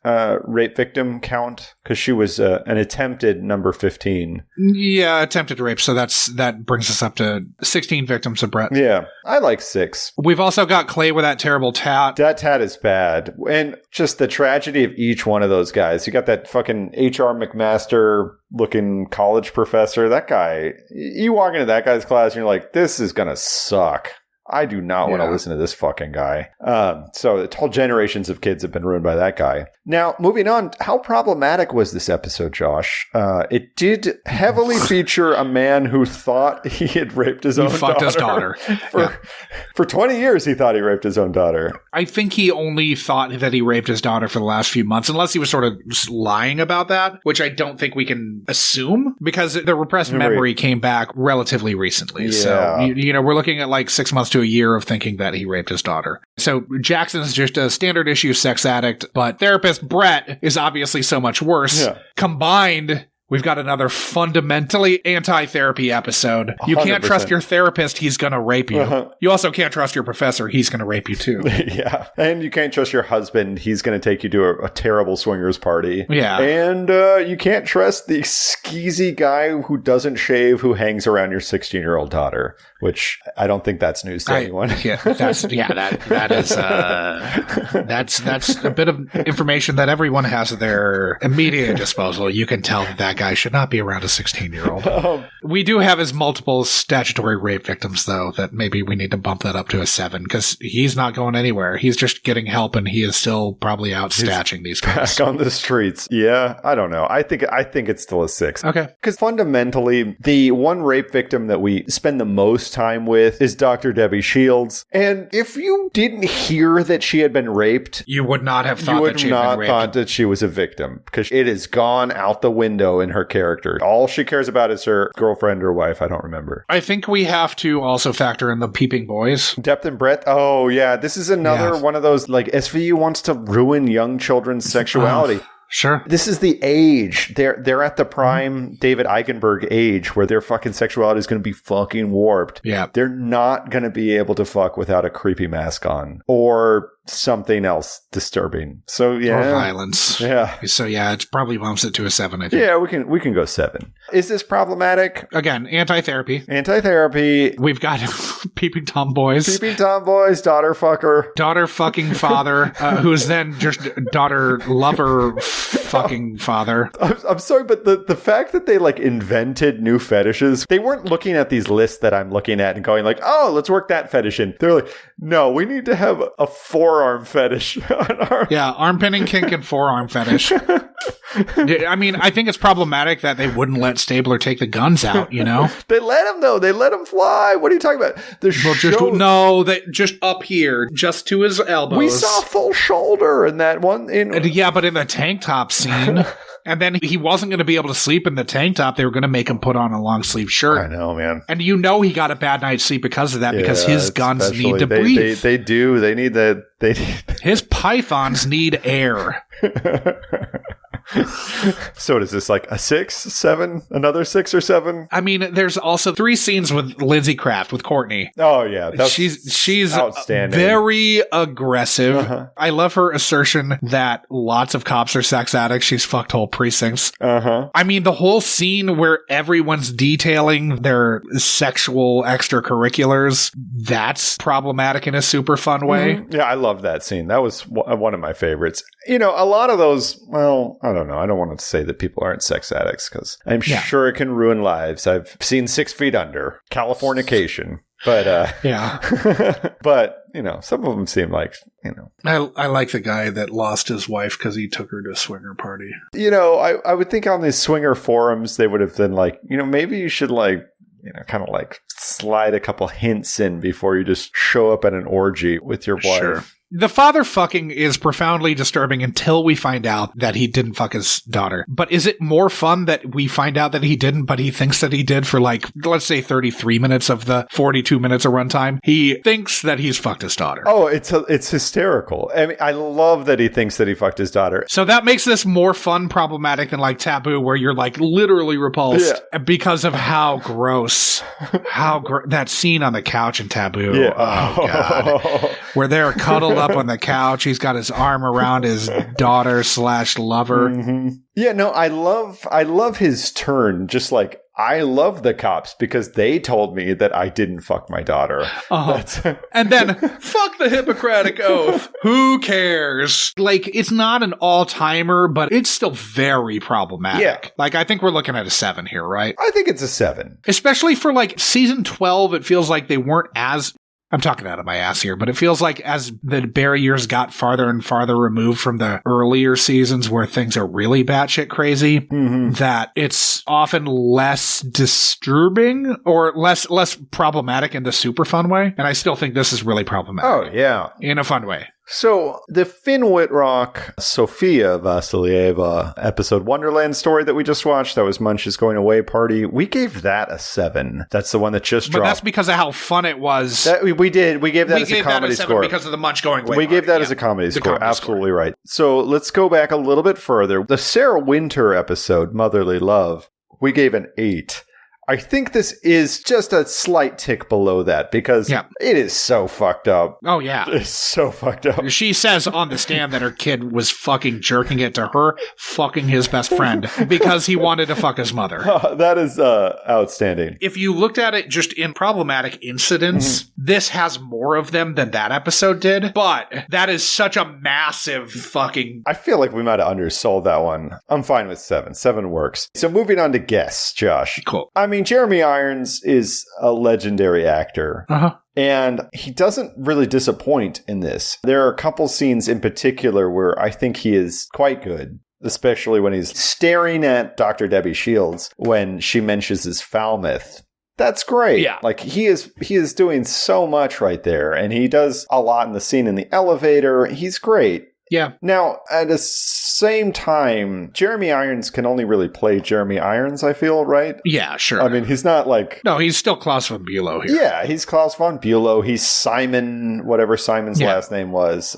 rape victim count? Because she was an attempted number 15. Yeah, attempted rape. So that brings us up to 16 victims of Brett. Yeah, I like 6. We've also got Clay with that terrible tat. That tat is bad. And just the tragedy of each one of those guys. You got that fucking H.R. McMaster looking college professor. That guy, you walk into that guy's class and you're like, this is going to suck. I do not want to listen to this fucking guy. So whole generations of kids have been ruined by that guy. Now, moving on, how problematic was this episode, Josh? It did heavily feature a man who thought he had raped his own daughter. He fucked his daughter. For 20 years, he thought he raped his own daughter. I think he only thought that he raped his daughter for the last few months, unless he was sort of lying about that, which I don't think we can assume, because the repressed memory came back relatively recently. Yeah. So, we're looking at like 6 months to a year of thinking that he raped his daughter. So Jackson is just a standard issue sex addict, but therapist Brett is obviously so much worse. Yeah. Combined, we've got another fundamentally anti-therapy episode. You 100%. Can't trust your therapist, he's going to rape you. Uh-huh. You also can't trust your professor, he's going to rape you too. Yeah. And you can't trust your husband, he's going to take you to a terrible swingers party. Yeah. And you can't trust the skeezy guy who doesn't shave who hangs around your 16-year-old daughter, which I don't think that's news to anyone. Yeah, that's a bit of information that everyone has at their immediate disposal. You can tell that guy should not be around a 16-year-old. We do have his multiple statutory rape victims, though, that maybe we need to bump that up to a 7, because he's not going anywhere. He's just getting help, and he is still probably out statching these guys. Back on the streets. Yeah, I don't know. I think it's still a 6. Okay. Because fundamentally, the one rape victim that we spend the most time with is Dr. Debbie Shields. And if you didn't hear that she had been raped, you would not have thought that she had been raped. You would not thought that she was a victim, because it has gone out the window in her character. All she cares about is her girlfriend or wife. I don't remember. I think we have to also factor in the peeping boys. Depth and breadth. Oh, yeah. This is another one of those, like, SVU wants to ruin young children's sexuality. Sure. This is the age. They're at the prime David Eichenberg age where their fucking sexuality is going to be fucking warped. Yeah. They're not going to be able to fuck without a creepy mask on or something else disturbing. So yeah. Or violence. Yeah. So yeah, it probably bumps it to a 7, I think. Yeah, we can go 7. Is this problematic? Again, anti-therapy. Anti-therapy. We've got peeping tomboys. Peeping tomboys, daughter fucker. Daughter fucking father, who is then just daughter lover fucking father. I'm sorry, but the fact that they like invented new fetishes, they weren't looking at these lists that I'm looking at and going like, oh, let's work that fetish in. They're like, no, we need to have a forearm fetish on our... Yeah, arm pinning kink and forearm fetish. I mean, I think it's problematic that they wouldn't let Stabler take the guns out, you know? They let him, though. They let him fly. What are you talking about? Just up here, just to his elbows. We saw full shoulder in that one. Yeah, but in the tank top scene... And then he wasn't going to be able to sleep in the tank top. They were going to make him put on a long sleeve shirt. I know, man. And you know he got a bad night's sleep because of that, because his guns need to breathe. They do. They need that. His pythons need air. So is this like a 6, 7, another 6 or 7? I mean, there's also 3 scenes with Lindsay Kraft, with Courtney. Oh, yeah. She's outstanding. Very aggressive. Uh-huh. I love her assertion that lots of cops are sex addicts. She's fucked whole precincts. Uh-huh. I mean, the whole scene where everyone's detailing their sexual extracurriculars, that's problematic in a super fun way. Mm-hmm. Yeah, I love that scene. That was one of my favorites. You know, a lot of those, well, I don't know. I don't want to say that people aren't sex addicts because I'm sure it can ruin lives. I've seen 6 Feet Under, Californication. But, yeah. But, you know, some of them seem like, you know. I like the guy that lost his wife because he took her to a swinger party. You know, I would think on these swinger forums, they would have been like, you know, maybe you should like, you know, kind of like slide a couple hints in before you just show up at an orgy with your wife. Sure. The father fucking is profoundly disturbing until we find out that he didn't fuck his daughter. But is it more fun that we find out that he didn't, but he thinks that he did for like, let's say 33 minutes of the 42 minutes of runtime? He thinks that he's fucked his daughter. Oh, it's hysterical. I mean, I love that he thinks that he fucked his daughter. So that makes this more fun problematic than like Taboo, where you're like literally repulsed because of how gross, that scene on the couch in Taboo. Yeah. Oh, God. Where they're cuddled up on the couch. He's got his arm around his daughter/lover. Mm-hmm. Yeah, no, I love his turn. Just like, I love the cops because they told me that I didn't fuck my daughter. And then, fuck the Hippocratic Oath. Who cares? Like, it's not an all-timer, but it's still very problematic. Yeah. Like, I think we're looking at a 7 here, right? I think it's a 7. Especially for, like, season 12, it feels like they weren't as... I'm talking out of my ass here, but it feels like as the barriers got farther and farther removed from the earlier seasons where things are really batshit crazy, that it's often less disturbing or less problematic in the super fun way. And I still think this is really problematic. Oh, yeah. In a fun way. So, the Finn Whitrock, Sofia Vasilieva episode Wonderland story that we just watched, that was Munch's Going Away Party, we gave that a 7. That's the one that just dropped. But that's because of how fun it was. We did. We gave that as a comedy score. Because of the Munch Going Away We gave that as a comedy score. Absolutely right. So, let's go back a little bit further. The Sarah Winter episode, Motherly Love, we gave an 8. I think this is just a slight tick below that because it is so fucked up. Oh, yeah. It's so fucked up. She says on the stand that her kid was fucking jerking it to her, fucking his best friend, because he wanted to fuck his mother. That is outstanding. If you looked at it just in problematic incidents, this has more of them than that episode did, but that is such a massive fucking... I feel like we might have undersold that one. I'm fine with 7. 7 works. So moving on to guests, Josh. Cool. I mean, Jeremy Irons is a legendary actor. And he doesn't really disappoint in this. There are a couple scenes in particular where I think he is quite good, especially when he's staring at Dr. Debbie Shields when she mentions his Falmouth. That's great. Yeah. Like, he is doing so much right there, and he does a lot in the scene in the elevator. He's great. Yeah. Now, at the same time, Jeremy Irons can only really play Jeremy Irons, I feel, right? Yeah, sure. I mean, he's not like... No, he's still Klaus von Bülow here. Yeah, he's Klaus von Bülow. He's Simon, whatever Simon's last name was.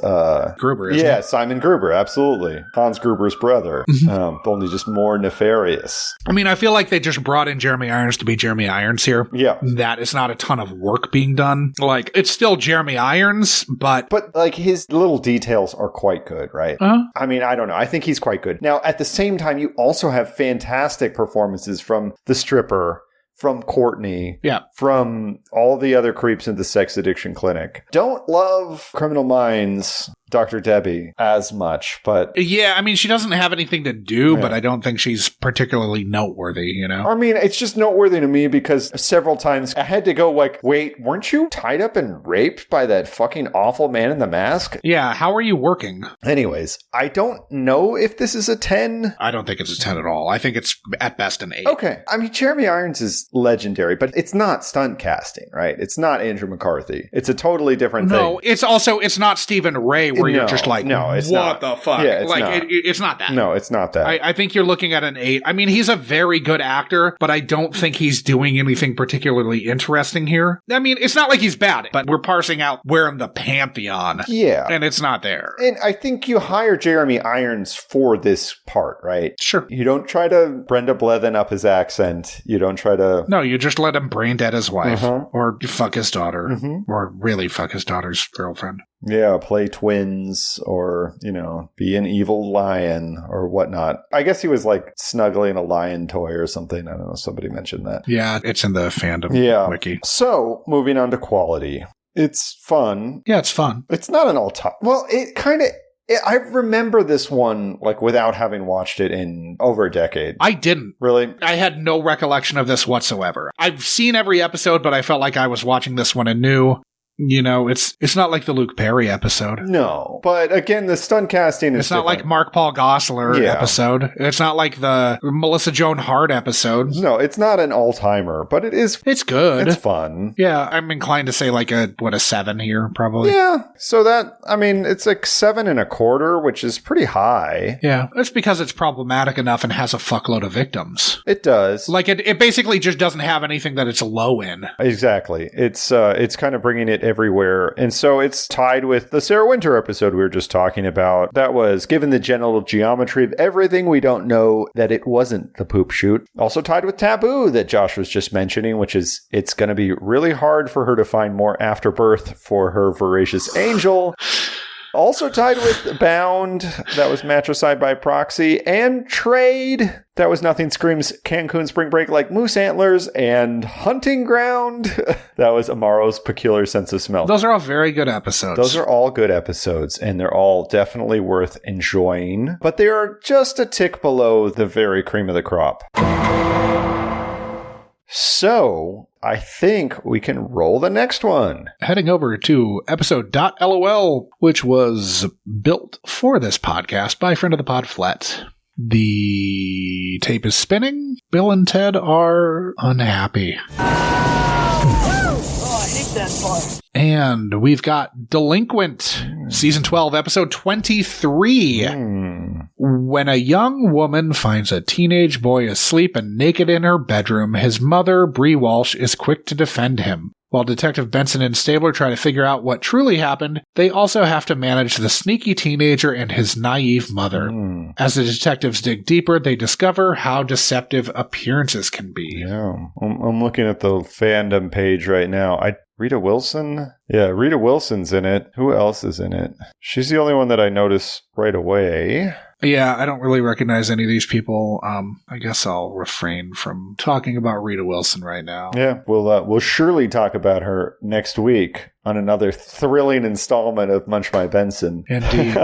Gruber, isn't Yeah, it? Simon Gruber, absolutely. Hans Gruber's brother. Only just more nefarious. I mean, I feel like they just brought in Jeremy Irons to be Jeremy Irons here. Yeah. That is not a ton of work being done. Like, it's still Jeremy Irons, but... But, like, his little details are quite good, right? I mean, I don't know. I think he's quite good. Now, at the same time, you also have fantastic performances from the stripper, from Courtney, from all the other creeps in the sex addiction clinic. Don't love Criminal Minds, Dr. Debbie, as much, but... Yeah, I mean, she doesn't have anything to do, but I don't think she's particularly noteworthy, you know? I mean, it's just noteworthy to me because several times I had to go like, wait, weren't you tied up and raped by that fucking awful man in the mask? Yeah, how are you working? Anyways, I don't know if this is a 10. I don't think it's a 10 at all. I think it's at best an 8. Okay. I mean, Jeremy Irons is legendary, but it's not stunt casting, right? It's not Andrew McCarthy. It's a totally different thing. No, it's not Stephen Ray where you're just like, it's what not. the fuck? Yeah, it's like, not. It's not that. No, it's not that. I think you're looking at an 8. I mean, he's a very good actor, but I don't think he's doing anything particularly interesting here. I mean, it's not like he's bad, but we're parsing out where in the pantheon. Yeah. And it's not there. And I think you hire Jeremy Irons for this part, right? Sure. You don't try to Brenda Blethyn up his accent. You don't try to... No, you just let him brain dead his wife. Or fuck his daughter. Or really fuck his daughter's girlfriend. Yeah, play twins or, you know, be an evil lion or whatnot. I guess he was like snuggling a lion toy or something. I don't know. Somebody mentioned that. Yeah, it's in the fandom wiki. So, moving on to quality. It's fun. Yeah, it's fun. It's not an all-time... Well, it kind of... I remember this one, like, without having watched it in over a decade. I didn't. Really? I had no recollection of this whatsoever. I've seen every episode, but I felt like I was watching this one anew. You know, it's not like the Luke Perry episode. No. But again, the stunt casting is It's not like Mark Paul Gosselaar episode. It's not like the Melissa Joan Hart episode. No, it's not an all-timer, but it is... It's good. It's fun. Yeah, I'm inclined to say like a 7 here, probably. Yeah. So that, I mean, it's like 7.25, which is pretty high. Yeah. It's because it's problematic enough and has a fuckload of victims. It does. Like, it basically just doesn't have anything that it's low in. Exactly. It's kind of bringing it everywhere. And so it's tied with the Sarah Winter episode we were just talking about. That was, given the general geometry of everything, we don't know that it wasn't the poop shoot. Also tied with Taboo that Josh was just mentioning, which is it's going to be really hard for her to find more afterbirth for her voracious angel. Also tied with Bound, that was Matricide by Proxy, and Trade, that was Nothing Screams Cancun Spring Break Like Moose Antlers, and Hunting Ground, that was Amaro's Peculiar Sense of Smell. Those are all very good episodes. Those are all good episodes, and they're all definitely worth enjoying, but they are just a tick below the very cream of the crop. So, I think we can roll the next one. Heading over to episode.lol, which was built for this podcast by friend of the pod, Flet. The tape is spinning. Bill and Ted are unhappy. Oh, I hate that part. And we've got Delinquent, season 12, episode 23. When a young woman finds a teenage boy asleep and naked in her bedroom, his mother, Bree Walsh, is quick to defend him. While Detective Benson and Stabler try to figure out what truly happened, they also have to manage the sneaky teenager and his naive mother. As the detectives dig deeper, they discover how deceptive appearances can be. Yeah, I'm looking at the fandom page right now. Rita Wilson? Yeah, Rita Wilson's in it. Who else is in it? She's the only one that I notice right away. Yeah, I don't really recognize any of these people. I guess I'll refrain from talking about Rita Wilson right now. Yeah, we'll surely talk about her next week on another thrilling installment of Munch My Benson. Indeed.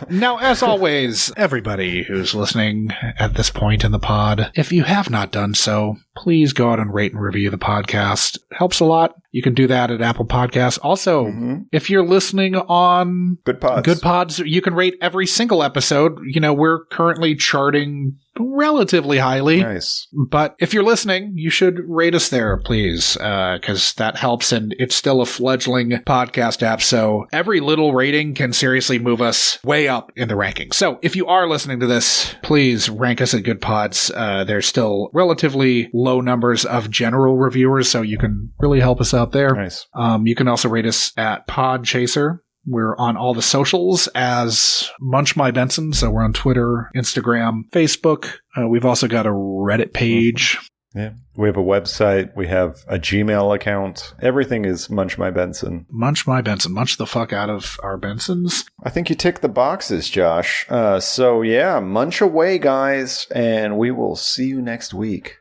Now, as always, everybody who's listening at this point in the pod, if you have not done so, please go out and rate and review the podcast. It helps a lot. You can do that at Apple Podcasts. Also, if you're listening on Good Pods, you can rate every single episode. You know, we're currently charting relatively highly. Nice. But if you're listening, you should rate us there, please, because that helps, and it's still a fledgling podcast app, so every little rating can seriously move us way up in the rankings. So if you are listening to this, please rank us at Good Pods. There's still relatively low numbers of general reviewers, so you can really help us out there. Nice. You can also rate us at Podchaser. We're on all the socials as Munch My Benson. So we're on Twitter, Instagram, Facebook. We've also got a Reddit page. Yeah. We have a website. We have a Gmail account. Everything is Munch My Benson. Munch My Benson. Munch the fuck out of our Bensons. I think you tick the boxes, Josh. So yeah, munch away, guys, and we will see you next week.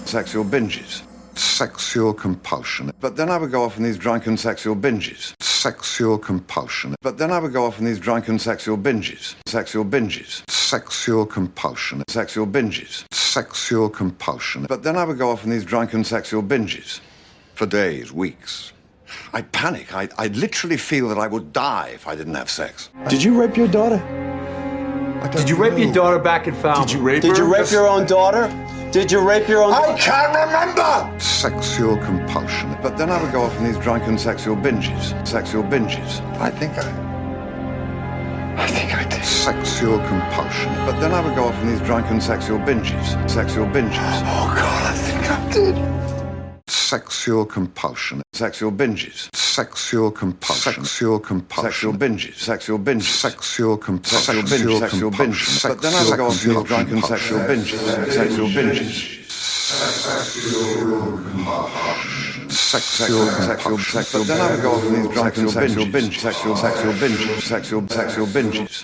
Sexual binges. Sexual compulsion. But then I would go off on these drunken sexual binges. Sexual compulsion. But then I would go off on these drunken sexual binges. Sexual binges. Sexual compulsion. Sexual binges. Sexual compulsion. But then I would go off on these drunken sexual binges. For days, weeks. I'd panic. I'd literally feel that I would die if I didn't have sex. Did you rape your daughter? Did you rape your daughter back in Falmouth? Did you rape her? Did you rape your own daughter? Did you rape your own daughter? I can't remember! Sexual compulsion. But then I would go off on these drunken sexual binges. Sexual binges. I think I did. Sexual compulsion. But then I would go off on these drunken sexual binges. Sexual binges. Oh, God, I think I did. Sexual compulsion. Sexual binges. Sexual compulsion. Sexual compulsion. Sexual binges. Sexual binges. Sexual compulsion. Sexual binges. But then I would go off on these drunken sexual binges. Sexual binges. Sexual. But then I would go off on these drunken sexual binges. Sexual binges. Sexual binges.